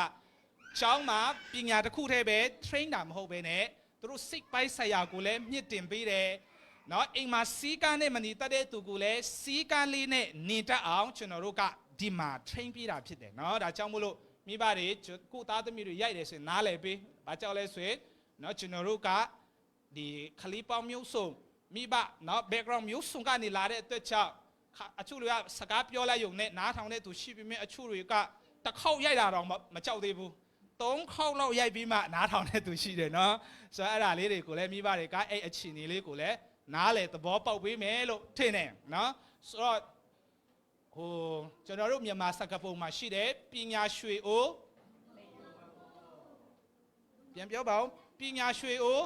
[SPEAKER 3] ကျောင်းမှာပညာတစ်ခုတည်းပဲ train တာမဟုတ်ဘဲနဲ့သူတို့စိတ်ပိုင်းဆိုင်ရာကိုလည်းမြင့်တင်ပေးတယ်နော်အိမ်မှာစီးကန်းနဲ့မနေတတ်တဲ့သူကိုလည်းစီးကန်းလေးနဲ့နေတတ်အောင်ကျွန်တော်တို့ကဒီမှာ train ပေးတာဖြစ်တယ်နော်ဒါကြောင့်မို့လို့မိဘတွေကိုသားသမီးတွေရိုက်တယ်ဆိုရင်နားလေပေးဘာကြောင့်လဲဆိုရင်နော်ကျွန်တော်တို့ကဒီခလီပေါင်းမျိုးစုံမိဘနော် background မျိုးစုံကနေလာတဲ့အတွက်ကြောင့်အချို့တွေကစကားပြောလိုက်ရုံနဲ့နားထောင်တဲ့သူရှိပြီးမြဲအချို့တွေကတစ်ခေါက်ရိုက်တာတော့မကြောက်သေးဘူး3ခေါက်လောက်ရိုက်ပြီးမှနားထောင်တဲ့သူရှိတယ်နော်ဆိုတော့အဲ့ဒါလေးတွေကိုလည်းမိဘတွေကအဲ့အချီနေလေးကိုလည်းနားလေသဘောပေါက်ပေးမယ်လို့ထင်တယ်နော်ဆိုတော့ဟိုကျွန်တော်တို့မြန်မာစကားပုံမှာရှိတယ်ပညာရွှေအိုးပြန်ပြောပါဦးပညာရွှေအိုး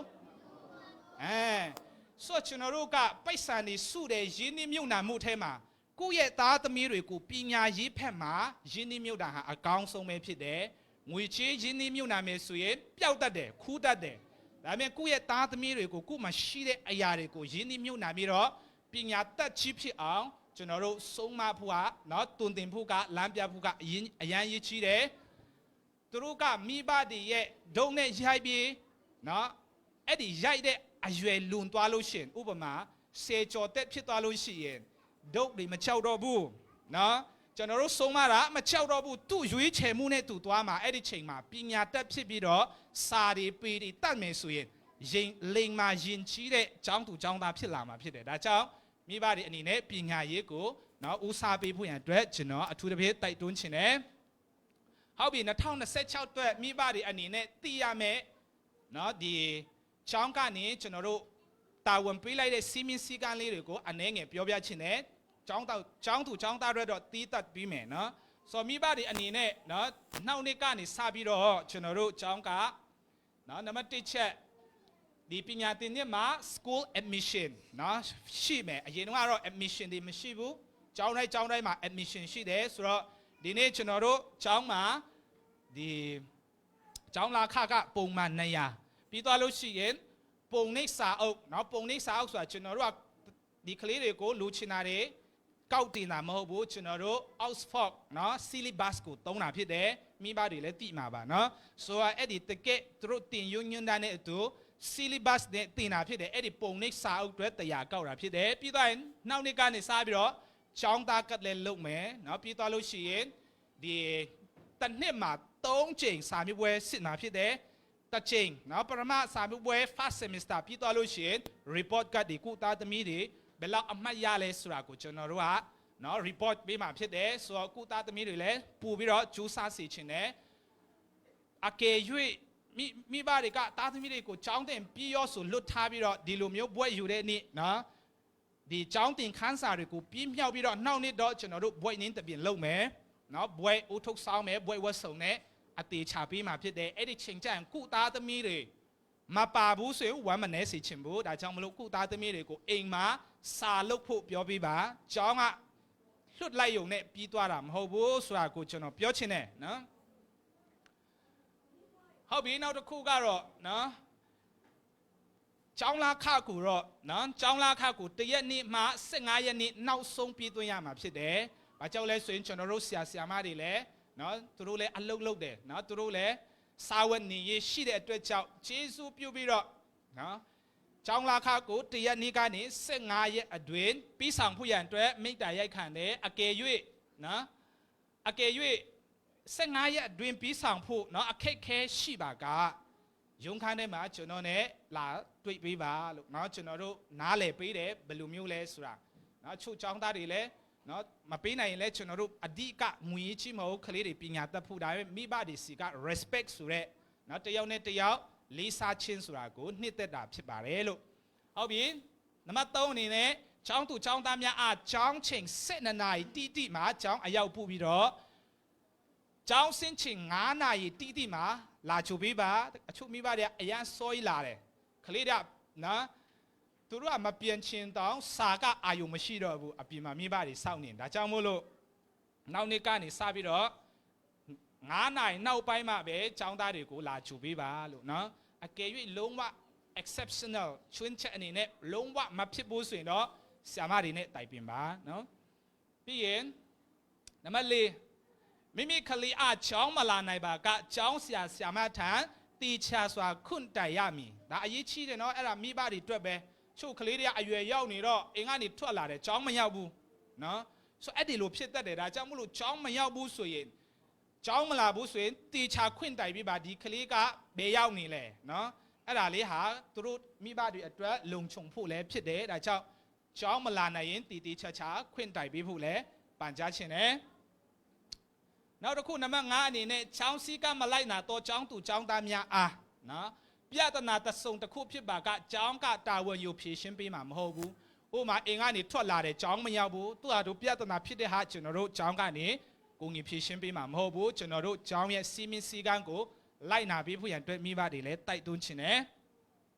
[SPEAKER 3] ဆိုကျွန်တော်တို့ကပိုက်ဆံနေစုတယ်ရင်းနှီးမြုပ်နှံမှုထဲမှာကိုယ့်ရဲ့သားသမီးတွေကိုပညာရေးဖက်မှာရင်းနှီးမြုပ်နှံဟာအကောင်းဆုံးပဲဖြစ်တယ်ငွေချေးရင်းနှီးမြုပ်နှံမယ်ဆိုရင်ပျောက်တတ်တယ်ခူးတတ်တယ်ဒါပေမဲ့ကိုယ့်ရဲ့သားသမီးတွေကိုကိုယ်မှာရှိတဲ့အရာတွေကိုရင်းနှီးမြုပ်နှံပြီးတော့ပညာတတ်ကြီးဖြစ်အောင်ကျွန်တော်တို့ဆုံးမဖို့ကနော်တွင်တင်ဖို့ကလမ်းပြဖို့ကအရန်ရည်ကြီးတယ်သူတို့ကမိဘတွေရဲ့ဒုံနဲ့ရိုက်ပြီးနော်အဲ့ဒီရိုက်တဲ့အရွယ်လွန်သွားလို့ရှိရင်ဥပမာစေကျော်တက်ဖြစ်သွားလို့ရှိရင်ဒုတ်တွေမချောက်တော့ဘူးနော်ကျွန်တော်တို့ဆုံးမတာမချောက်တော့ဘူးသူ့ရွေးချယ်မှုနဲ့သူသွားမှာအဲ့ဒီချိန်မှာပညာတက်ဖြစ်ပြီးတော့စာတွေပေတွေတတ်မယ်ဆိုရင်လိန်မာရင်ချီးတဲ့ကျောင်းသူကျောင်းသားဖြစ်လာမှာဖြစ်တယ်ဒါကြောင့်မိဘတွေအနေနဲ့ပညာရေးကိုနော်ဦးစားပေးဖို့ရန်အတွက်ကျွန်တော်အထူးသဖြင့်တိုက်တွန်းချင်တယ်ဟုတ်ပြီ2026အတွက်မိဘတွေအနေနဲ့သိရမယ်နော်ဒီချောင်းကနေကျွန်တော်တို့တာဝန်ပေးလိုက်တဲ့စီမင်းစည်းကမ်းလေးတွေကိုအနည်းငယ်ပြောပြချင်တယ်ចောင်းသူចောင်းသားတွေတော့တီးတက်ပြီးမယ်နော်ဆိုမိဘတွေအနေနဲ့နော်နောက်နေ့ကနေစပြီးတော့ကျွန်တော်တို့ចောင်းကနော်နံပါတ်1ချက်ဒီပညာသင်နှစ်မှာ school admission နော်ရှိမယ်အရင်ကတော့ admission တွေမရှိဘူးចောင်းတိုင်းမှာ admission ရှိတယ်ဆိုတော့ ဒီနေ့ကျွန်တော်တို့ကျောင်းမှာဒီကျောင်းလာခကပုံမှန်200ပြီးသွားလို့ရှိရင်ပုံနှိပ်စာအုပ်เนาะပုံနှိပ်စာအုပ်ဆိုတာကျွန်တော်တို့ကဒီကလေးတွေကိုလူချင်တာတွေကောက်တင်တာမဟုတ်ဘူးကျွန်တော်တို့ Oxford เนาะ syllabus ကိုသုံးတာဖြစ်တယ်မိဘတွေလည်းသိမှာပါเนาะဆိုတော့အဲ့ဒီတကက်သူတို့တင်ညွှန်းတာနဲ့အတူ syllabus နဲ့တင်တာဖြစ်တယ်အဲ့ဒီပုံနှိပ်စာအုပ်တွေတရားကောက်တာဖြစ်တယ်ပြီးသွားရင်နောက်နေ့ကနေစပြီးတော့ကျောင်းသားကလည်းလုပ်မယ်เนาะပြီးသွားလို့ရှိရင်ဒီတစ်နှစ်မှာ3ချိန်စာမေးပွဲစစ်မှာဖြစ်တယ်တစ်ချိန်เนาะပရမစာမေးပွဲ first semester ပြီးသွားလို့ရှိရင် report ကဒီကုသားသမီးတွေဘယ်လောက်အမှတ်ရလဲဆိုတာကိုကျွန်တော်တို့ကเนาะ report ပေးမှာဖြစ်တယ်ဆိုတော့ကုသားသမီးတွေလည်းပို့ပြီးတော့ကြိုးစားစီချင်တယ်အကယ်၍မိဘတွေကသားသမီးတွေကိုចောင်းတင်ပြီးရောဆိုလွတ်ထားပြီးတော့ဒီလိုမျိုးဘွဲ့ယူတဲ့နေ့เนาะဒီចောင်းတင်ခန်းစာတွေကိုပြီးမြောက်ပြီးတော့နောက်နေ့တော့ကျွန်တော်တို့ဘွဲ့နင်းတပြင်လုပ်မယ်เนาะဘွဲ့ဦးထုတ်ဆောင်မယ်ဘွဲ့ဝတ်စုံနဲ့အသေးချပေးမှာဖြစ်တယ်အဲ့ဒီချိန်ကျရင်ကုသားသမီးတွေမပါဘူးဆိုရင်ဝမ်းမနေစီချင်ဘူးဒါကြောင့်မလို့ကုသားသမီးတွေကိုအိမ်မှာစာလုပ်ဖို့ပြောပေးပါចောင်းကလွတ်လိုက်ရုံနဲ့ပြီးသွားတာမဟုတ်ဘူးဆိုတာကိုကျွန်တော်ပြောချင်တယ်နော်ဟုတ်ပြီနောက်တစ်ခုကတော့နော်ចောင်းလာခကူတော့နော်ចောင်းလာခကူတရက်နေ့မှ15ရက်နေ့နောက်ဆုံးပြီးသွင်းရမှာဖြစ်တယ်။ဘာကြောင့်လဲဆိုရင်ကျွန်တော်တို့ဆရာမတွေလည်းနော်သူတို့လည်းအလုပ်လုပ်တယ်နော်သူတို့လည်းစာဝတ်နေရေးရှိတဲ့အတွက်ကြောင့်ကျေးဇူးပြုပြီးတော့နော်ចောင်းလာခကူတရက်နေ့ကနေ15ရက်အတွင်းပြီးဆောင်ဖို့ရန်အတွက်မိတ္တာရိုက်ခံတယ်အကယ်၍နော်အကယ်၍15ရက်အတွင်းပြီးဆောင်ဖို့နော်အခက်ခဲရှိပါကရုံခန်းထဲမှာကျွန်တော်နဲ့လာတွေ့ပေးပါလို့เนาะကျွန်တော်တို့နားလည်ပေးတယ်ဘယ်လိုမျိုးလဲဆိုတာเนาะချုပ်ချောင်းသားတွေလည်းเนาะမပေးနိုင်ရင်လည်းကျွန်တော်တို့အဓိကငွေကြီးမဟုတ်ကလေးတွေပညာတတ်ဖို့ဒါပေမဲ့မိဘတွေစီက respect ဆိုတဲ့เนาะတယောက်နဲ့တယောက်လေးစားခြင်းဆိုတာကိုနှစ်သက်တာဖြစ်ပါတယ်လို့ဟုတ်ပြီနံပါတ်3အနေနဲ့ចောင်းသူចောင်းသားများအားចောင်းချိန်7နာရီတိမှာចောင်းအရောက်ပို့ပြီးတော့ចောင်းစင်းချိန်9နာရီတိမှာလာချိုပေးပါအချို့မိဘတွေကအရန်စောကြီးလာတယ်ကလေးတွေကနော်သူတို့ကမပြန်ချင်တောင်းစာကအာယုံမရှိတော့ဘူးအပြင်မှာမိဘတွေစောင့်နေဒါကြောင့်မို့လို့နောက်နေ့ကနေစပြီးတော့9နာရီနောက်ပိုင်းမှပဲចောင်းသားတွေကိုလာချိုပေးပါလို့နော်အကယ်၍လုံးဝ exceptional ချွင်းချက်အနေနဲ့လုံးဝမဖြစ်ဘူးဆိုရင်တော့ဆရာမတွေနဲ့တိုင်ပင်ပါနော်ပြီးရင်နံပါတ်4မိမိကလေးအားចောင်းမလာနိုင်ပါကចောင်းဆရာမထံတီချာစွာခွန့်တိုင်ရမည်ဒါအရေးကြီးတယ်နော်အဲ့ဒါမိဘတွေအတွက်ပဲချို့ကလေးတွေကအရွယ်ရောက်နေတော့အိမ်ကနေထွက်လာတယ်ចောင်းမရောက်ဘူးနော်ဆိုအဲ့ဒီလိုဖြစ်တတ်တယ်ဒါကြောင့်မလို့ចောင်းမရောက်ဘူးဆိုရင်ចောင်းမလာဘူးဆိုရင်တီချာခွန့်တိုင်ပြီးပါဒီကလေးကဘယ်ရောက်နေလဲနော်အဲ့ဒါလေးဟာသူတို့မိဘတွေအတွက်လုံခြုံဖို့လည်းဖြစ်တယ်ဒါကြောင့်ចောင်းမလာနိုင်ရင်တီချာခွန့်တိုင်ပြီးဖို့လည်းပန်ကြားခြင်းတယ်နောက်တစ်ခုနံပါတ်5အနေနဲ့ချောင်းစည်းကမလိုက်နာတော့ចောင်းသူចောင်းသားများအားနော်ပြဿနာတဆုံတစ်ခုဖြစ်ပါကចောင်းကတာဝန်ယူဖြေရှင်းပေးမှာမဟုတ်ဘူးဥပမာအင်ကနေထွက်လာတဲ့ចောင်းမရောက်ဘူးသူ့ဟာတို့ပြဿနာဖြစ်တဲ့ဟာကျွန်တော်တို့ចောင်းကနေကိုငီဖြေရှင်းပေးမှာမဟုတ်ဘူးကျွန်တော်တို့ចောင်းရဲ့စီမင်းစည်းကမ်းကိုလိုက်နာပေးဖို့ရန်အတွက်မိဘတွေလည်းတိုက်တွန်းခြင်းတယ်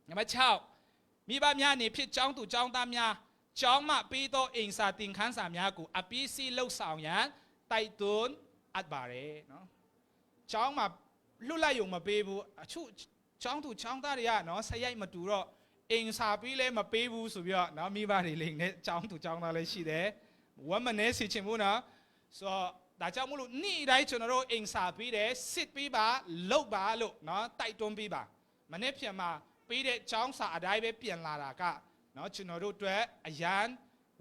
[SPEAKER 3] နံပါတ်6မိဘများနေဖြစ်ចောင်းသူចောင်းသားများចောင်းမှပေးသောအိမ်စာတင်ခန်းစာများကိုအပီးစီလှုပ်ဆောင်ရန်တိုက်တွန်းအပ်ပါတယ်နော်ចောင်းမှာလွတ်လိုက်ရုံမပေးဘူးအချို့ចောင်းသူចောင်းသားတွေကနော်ဆက်ရိုက်မတူတော့အိမ်စာပြီးလဲမပေးဘူးဆိုပြီးတော့နော်မိဘတွေလိမ့်နဲ့ចောင်းသူចောင်းသားလည်းရှိတယ်ဝမ်းမနေစီချင်ဘူးနော်ဆိုတော့ဒါကြောင့်မလို့နေ့တိုင်းကျွန်တော်တို့အိမ်စာပြီးတယ်စစ်ပြီးပါလုပ်ပါလို့နော်တိုက်တွန်းပြီးပါမနေ့ပြန်မှာပြီးတဲ့ចောင်းစာအတိုင်းပဲပြန်လာတာကနော်ကျွန်တော်တို့အတွက်အရန်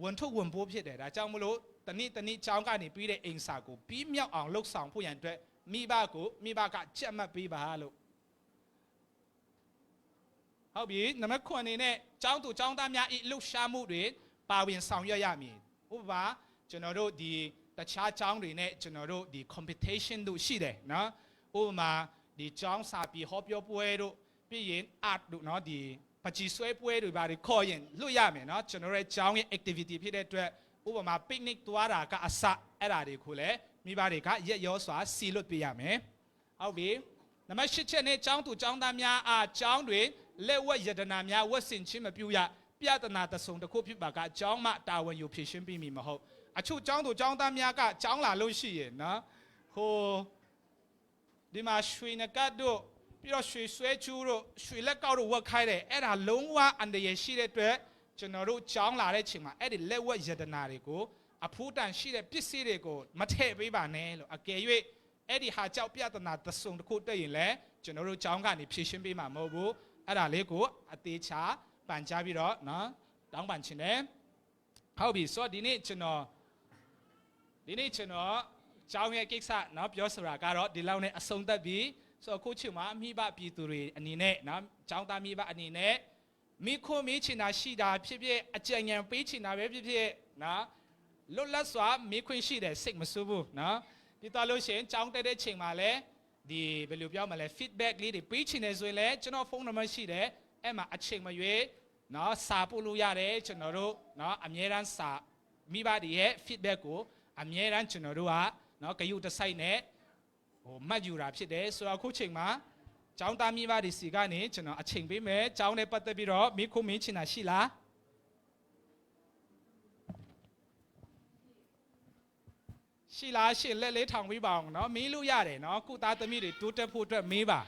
[SPEAKER 3] ဝန်ထုတ်ဝန်ပိုးဖြစ်တယ်ဒါကြောင့်မလို့တနည်းចောင်းကနေပြီးတဲ့အိမ်စာကိုပြီးမြောက်အောင်လှုပ်ဆောင်ဖို့ရန်အတွက်မိဘကကြက်မှတ်ပေးပါလို့ဟုတ်ပြီနံပါတ်9အနေနဲ့ចောင်းသူចောင်းသားများဤလှုပ်ရှားမှုတွေပါဝင်ဆောင်ရွက်ရမည်ဥပမာကျွန်တော်တို့ဒီတခြားចောင်းတွေနဲ့ကျွန်တော်တို့ဒီ competition တို့ရှိတယ်နော်ဥပမာဒီចောင်းစာပြီးဟောပြောပွဲတို့ပြီးရင် art တို့နော်ဒီပကြီးဆွဲပွဲတွေဘာတွေခေါ်ရင်လွတ်ရမယ်နော်ကျွန်တော်ရဲ့ចောင်းရဲ့ activity ဖြစ်တဲ့အတွက်ဥပမာ picnic သွားတာကအစအဲ့ဒါတွေကိုလည်းမိဘတွေကရက်ရောစွာစီလွတ်ပေးရမယ်ဟုတ်ပြီနံပါတ်8ချက်နဲ့ចောင်းသူចောင်းသားများအားចောင်းတွင်လက်ဝက်ယတနာများဝတ်ဆင်ခြင်းမပြုရပြဿနာတဆုံတစ်ခုဖြစ်ပါကចောင်းမှတာဝန်ယူဖြေရှင်းပြီးမဟုတ် အချို့ចောင်းသူចောင်းသားများကចောင်းလာလို့ရှိရင်နော်ဟိုဒီမှာရွှေနကတ်တို့ပြီးတော့ရွှေဆွဲချူးတို့ရွှေလက်ကောက်တို့ဝတ်ခိုင်းတယ်အဲ့ဒါလုံးဝအန္တရာယ်ရှိတဲ့အတွက်ကျွန်တော်တို့ចောင်းလာတဲ့ချိန်မှာအဲ့ဒီလက်ဝတ်ယတနာတွေကိုအဖိုးတန်ရှိတဲ့ပစ္စည်းတွေကိုမထည့်ပေးပါနဲ့လို့အကယ်၍အဲ့ဒီဟာကြောက်ပြဿနာသစုံတစ်ခုတက်ရင်လည်းကျွန်တော်တို့ចောင်းကနေဖြည့်ရှင်းပေးမှာမဟုတ်ဘူးအဲ့ဒါလေးကိုအသေးချာပန်ကြားပြီးတော့နော်တောင်းပန်ခြင်းနဲ့ဟုတ်ပြီဆိုတော့ဒီနေ့ကျွန်တော်ကျောင်းရဲ့ကိစ္စနော်ပြောဆိုတာကတော့ဒီလောက်နဲ့အဆုံးသတ်ပြီဆိုတော့ခုချိန်မှာမိဘပြည်သူတွေအနေနဲ့နော်ကျောင်းသားမိဘအနေနဲ့မိခွန်းမိချင်တာရှိတာဖြစ်ဖြစ်အကြံဉာဏ်ပေးချင်တာပဲဖြစ်ဖြစ်နော်လွတ်လပ်စွာမိခွန်းရှိတယ်စိတ်မဆိုးဘူးနော်ပြီးတော့လို့ရှိရင်ကျောင်းတက်တဲ့ချိန်မှာလည်းဒီဘယ်လိုပြောမလဲ feedback လေးတွေပေးချင်တယ်ဆိုရင်လည်းကျွန်တော်ဖုန်းနံပါတ်ရှိတယ်အဲ့မှာအချိန်မရွေးနော်စာပို့လို့ရတယ်ကျွန်တော်တို့နော်အမြဲတမ်းစာမိဘတွေရဲ့ feedback ကိုအမြဲတမ်းကျွန်တော်တို့ကနော်ဂရုတစိုက်နဲ့ဟိုမှတ်ယူတာဖြစ်တယ်ဆိုတော့အခုချိန်မှာကျောင်းသားမိဘတွေစီကနေကျွန်တော်အချိန်ပေးမယ်ကျောင်းနဲ့ပတ်သက်ပြီးတော့မိခုမင်းချင်တာရှိလားရှိလားရှေ့လက်လေးထောင်ပေးပါအောင်နော်မေးလို့ရတယ်နော်ခုသားသမီးတွေတိုးတက်ဖို့အတွက်မေးပါ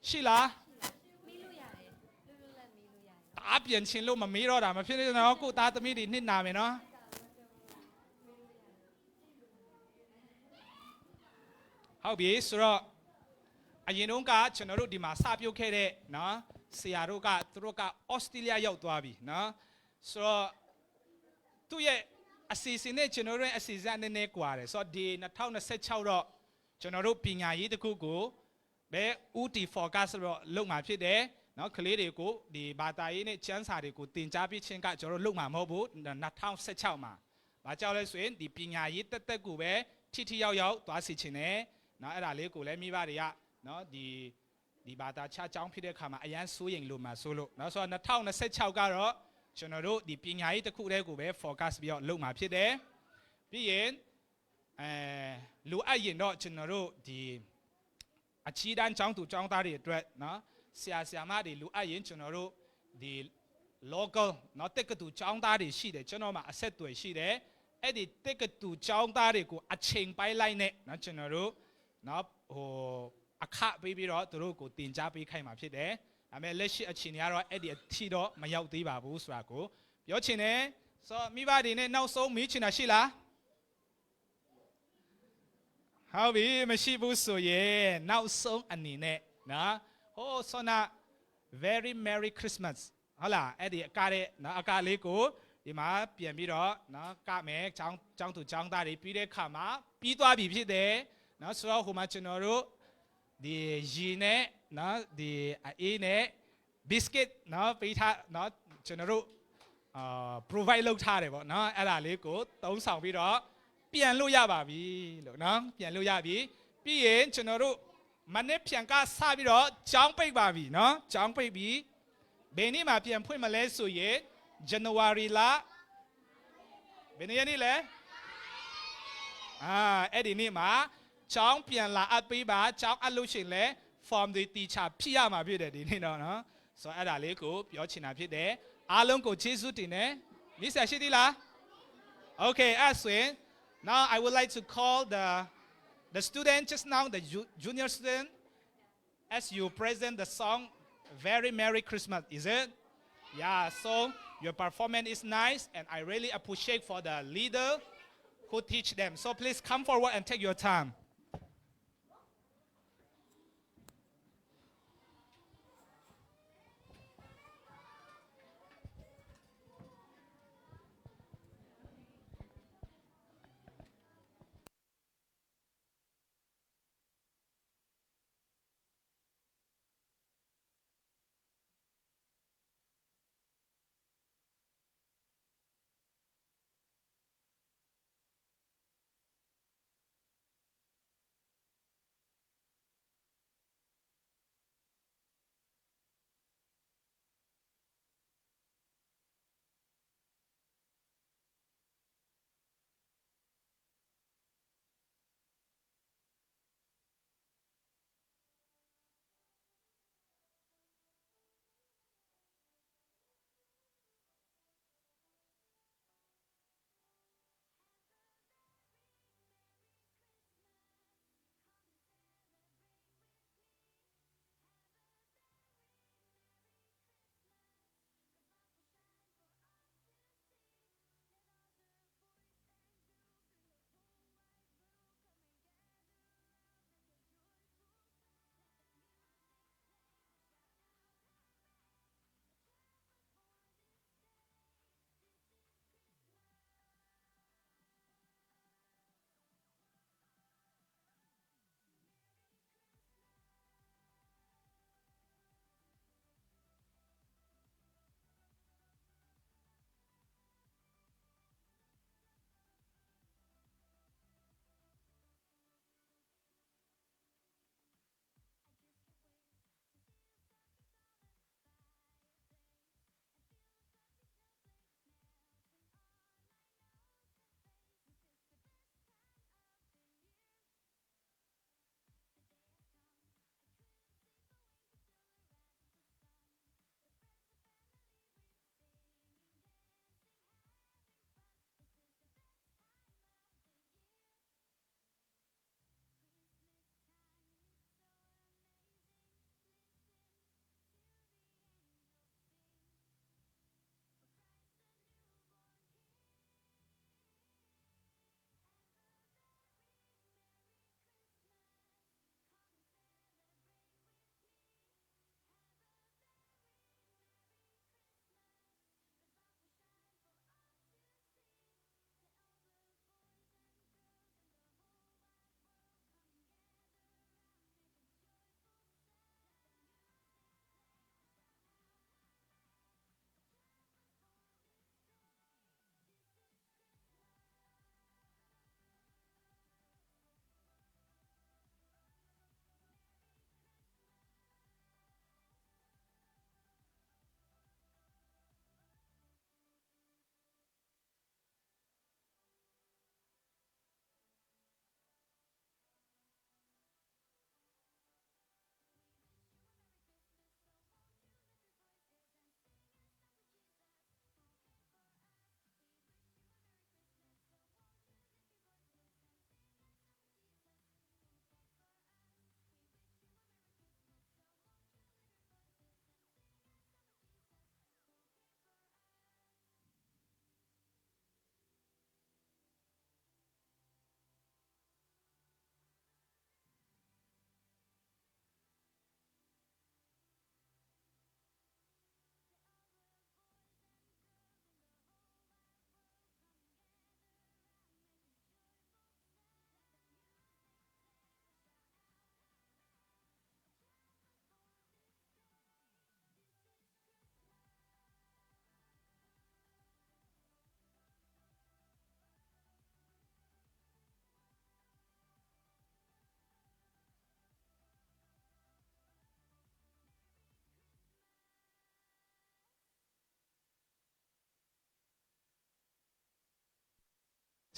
[SPEAKER 3] ရှိလား
[SPEAKER 2] မေးလို့ရတယ်လွတ်လွတ်လပ်မေးလို့ရတယ်
[SPEAKER 3] အားပြန်ချင်းလို့မမေးတော့တာမဖြစ်နေတော့ကိုသားသမီးတွေနှစ်နာမယ်နော်ဟုတ်ပြီဆိုတော့အရင်တုန်းကကျွန်တော်တို့ဒီမှာစပြုတ်ခဲ့တဲ့နော်ဆရာတို့ကသူတို့ကဩစတြေးလျရောက်သွားပြီနော်ဆိုတော့သူ့ရဲ့အစီအစဉ်နဲ့ကျွန်တော်တို့ရဲ့အစီအစဉ်နည်းနည်းကွာတယ်ဆိုတော့ဒီ2026တော့ကျွန်တော်တို့ပညာရေးတစ်ခုကိုဘယ် UT forecast တော့လုပ်မှာဖြစ်တယ်နော်ကလေးတွေကိုဒီဘာသာရေးနဲ့ကျမ်းစာတွေကိုသင်ကြားပေးခြင်းကကျွန်တော်တို့လုပ်မှာမဟုတ်ဘူး2016မှာဘာကြောင့်လဲဆိုရင်ဒီပညာရေးတက်တက်ကိုပဲထိရောက်သွားစီခြင်းနဲ့နော်အဲ့ဒါလေးကိုလည်းမိဘတွေကနော်ဒီဘာသာချကြောင်းဖြစ်တဲ့ခါမှာအရန်စိုးရင်လို့မှာဆိုလို့နော်ဆိုတော့2026ကတော့ကျွန်တော်တို့ဒီပညာရေးတစ်ခုတည်းကိုပဲ focus ပြီးတော့လုပ်မှာဖြစ်တယ်ပြီးရင်လူအပ်ရင်တော့ကျွန်တော်တို့ဒီအချီးတန်းကျောင်းသူကျောင်းသားတွေအတွက်နော်ဆရာမတွေလူအပ်ရင်ကျွန်တော်တို့ဒီ local နော်တက်ကတူကျောင်းသားတွေရှိတယ်ကျွန်တော်မှာအဆက်အသွယ်ရှိတယ်အဲ့ဒီတက်ကတူကျောင်းသားတွေကိုအချိန်ပိုင်းလိုက်နဲ့နော်ကျွန်တော်တို့နော်ဟိုအခပေးပြီးတော့သူတို့ကိုတင် जा ပေးခိုင်းမှာဖြစ်တယ်ဒါပေမဲ့လက်ရှိအချိန်တွေကတော့အဲ့ဒီအထီတော့မရောက်သေးပါဘူးဆိုတာကိုပြောချင်တယ်ဆိုတော့မိဘတွေနဲ့နောက်ဆုံးမေးချင်တာရှိလားဟုတ်ပြီမရှိဘူးဆိုရင်နောက်ဆုံးအနေနဲ့နော်ဟိုဆိုနာ very merry christmas ဟုတ်လားအဲ့ဒီအကားတဲ့နော်အကားလေးကိုဒီမှာပြန်ပြီးတော့နော်ကမယ်ចောင်းသူចောင်းသားတွေပြီးတဲ့ခါမှာပြီးသွားပြီဖြစ်တယ်နော်ဆိုတော့ဟိုမှာကျွန်တော်တို့ဒီရီနဲ့နော်ဒီအေးနဲ့ biscuit နော်ပေးထားနော်ကျွန်တော်တို့provide လုပ်ထားတယ်ပေါ့နော်အဲ့ဒါလေးကိုသုံးဆောင်ပြီးတော့ပြန်လို့ရပါပြီလို့နော်ပြန်လို့ရပြီပြီးရင်ကျွန်တော်တို့မနေ့ပြန်ကစပြီးတော့ကျောင်းပိတ်ပါပြီနော်ကျောင်းပိတ်ပြီဘယ်နေ့မှပြန်ဖွင့်မလဲဆိုရင် January လဘယ်နေ့လဲအဲ့ဒီနေ့မှာကျောင်းပြန်လာအပ်ပေးပါကျောင်းအပ်လို့ရှိရင်လဲ form တွေတီချာဖြည့်ရမှာဖြစ်တယ်ဒီနေ့တော့နော်ဆိုတော့အဲ့ဒါလေးကိုပြောချင်တာဖြစ်တယ်အားလုံးကိုကျေးဇူးတင်တယ်မိဆရာရှိသေးလား Okay as well now I would like to call the student just now the junior student as you present the song very merry christmas is it yeah so your performance is nice and I really appreciate for the leader who teach them so please come forward and take your time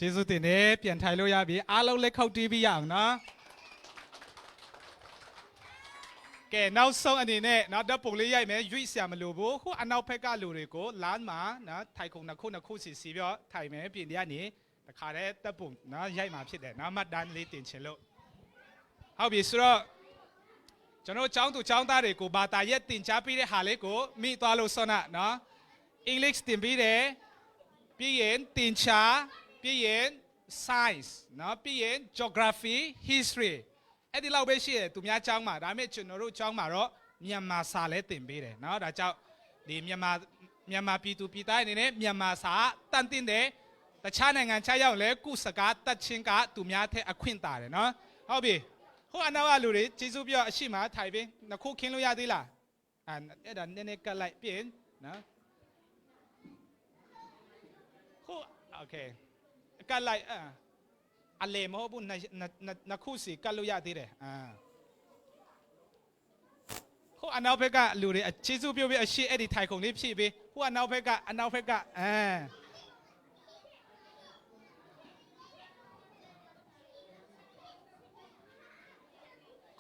[SPEAKER 3] ကျေးဇူးတင်တယ်ပြန်ထိုင်လို့ရပြီအားလုံးလက်ခုပ်တီးပြီးရအောင်နော်ကဲနောက်ဆုံးအနေနဲ့နောက်တော့ပုံလေးရိုက်မယ်ရွေ့ဆရာမလို့ဘူးခုအနောက်ဘက်ကလူတွေကိုလမ်းမှာနော်ထိုင်ခုံနှစ်ခုစီစီပြီးတော့ထိုင်မယ်ပြင်ရနေတခါတည်းတပ်ပုံနော်ရိုက်မှာဖြစ်တယ်နော်မှတ်တမ်းလေးတင်ချင်လို့ဟုတ်ပြီဆိုတော့ကျွန်တော်ចောင်းသူចောင်းသားတွေကိုဘာသာရက်တင်ကြားပေးတဲ့ဟာလေးကိုမိသွားလို့စောနာနော် English တင်ပေးတယ်ပြီးရင်တင်ချာပြီးရင် science နော်ပြီးရင် geography history အဲ့ဒီလောက်ပဲရှိတယ်သူများចောင်းမှာဒါပေမဲ့ကျွန်တော်တို့ចောင်းမှာတော့မြန်မာစာလည်းတင်ပေးတယ်နော်ဒါကြောင့်ဒီမြန်မာပြည်သူပြည်သားအနေနဲ့မြန်မာစာတန်တင်တယ်တခြားနိုင်ငံခြားရောက်လဲကုစကားတက်ချင်းကသူများထက်အခွင့်တာတယ်နော်ဟုတ်ပြီဟိုအနောက်ကလူတွေကျေးဇူးပြောအရှိမထိုင်ပြီးနှစ်ခုခင်းလို့ရသေးလားအဲ့ဒါနည်းနည်းကတ်လိုက်ပြင်နော်ဟိုโอเคကတ်လိုက်အလေမဟုတ်ဘူးနှစ်ခုစီကတ်လို့ရသေးတယ်ဟိုအနောက်ဘက်ကလူတွေကျေးဇူးပြောပြီးအရှိအဲ့ဒီထိုင်ခုံလေးဖြည့်ပြီးဟိုအနောက်ဘက်က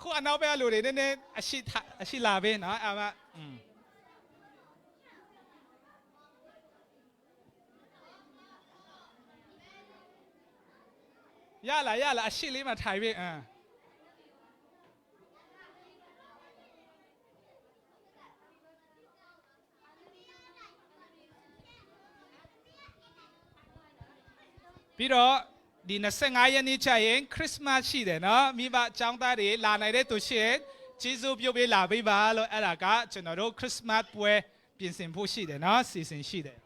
[SPEAKER 3] ခုအနောက်ဘက်ကလူတွေနည်းနည်းအရှိလာပဲနော်အမရလာအရှိလေးမှာထိုင်ပြီပြီးတော့ဒီ25ရက်နေ့ကျရင်ခရစ်စမတ်ရှိတယ်နော်မိဘအကြောင်းသားတွေလာနိုင်တဲ့သူရှိရင်ကျေးဇူးပြုပေးလာပေးပါလို့အဲ့ဒါကကျွန်တော်တို့ခရစ်စမတ်ပွဲပြင်ဆင်ဖို့ရှိတယ်နော်စီစဉ်ရှိတယ်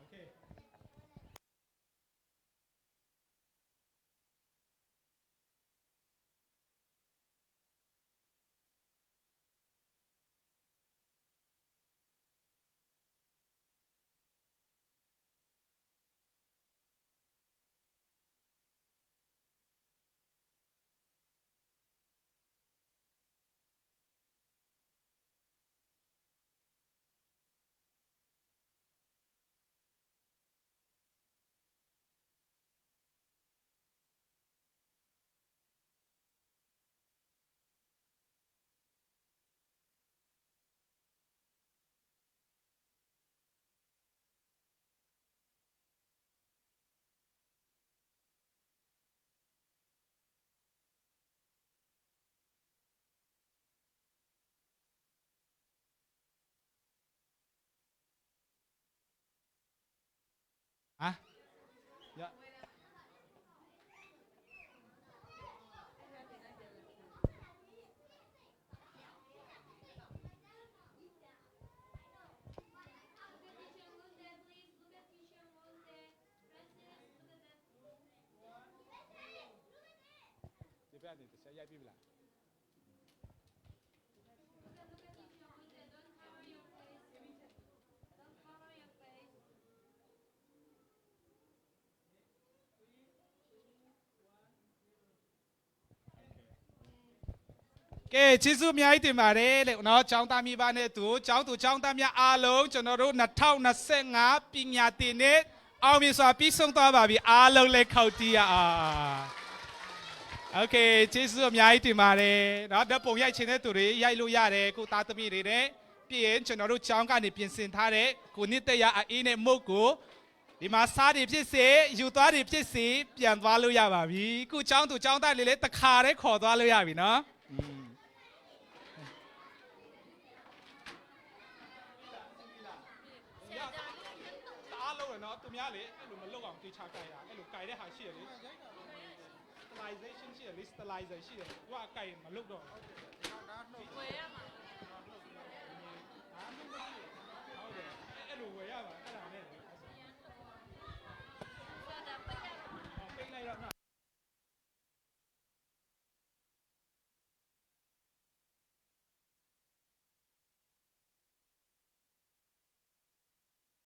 [SPEAKER 3] ရိုက်ပြီလားကဲကျေးဇူးအများကြီးတင်ပါတယ်လေနော်ចောင်းသားမိဘနဲ့သူចောင်းသူចောင်းသားများအားလုံးကျွန်တော်တို့2025ပညာသင်နှစ်အောင်မြင်စွာပြီးဆုံးသွားပါပြီအားလုံးလည်းခောက်တီးရအောင်โอเคကျေးဇူးအများကြီးတင်ပါတယ်เนาะဓာတ်ပုံရိုက်ချင်တဲ့သူတွေရိုက်လို့ရတယ်ကိုသားသမီးတွေနဲ့ပြီးရင်ကျွန်တော်တို့ကျောင်းကနေပြင်ဆင်ထားတဲ့ကိုနှစ်သက်ရအေးနဲ့မုတ်ကိုဒီမှာစားတွေဖြစ်စေယူသွားတွေဖြစ်စေပြန်သွားလို့ရပါပြီခုကျောင်းသူကျောင်းသားလေးလည်းတခါတည်းခေါ်သွားလို့ရပြီเนาะအားလုံးเนาะသူများလေအဲ့လိုမလုပ်အောင်တေချာကြိုက်တာအဲ့လိုကြိုက်တဲ့ဟာရှိရလေ sterilization ရှိတယ် sterilization ရှိတယ်သူကကြိုက်မလုပ်တော့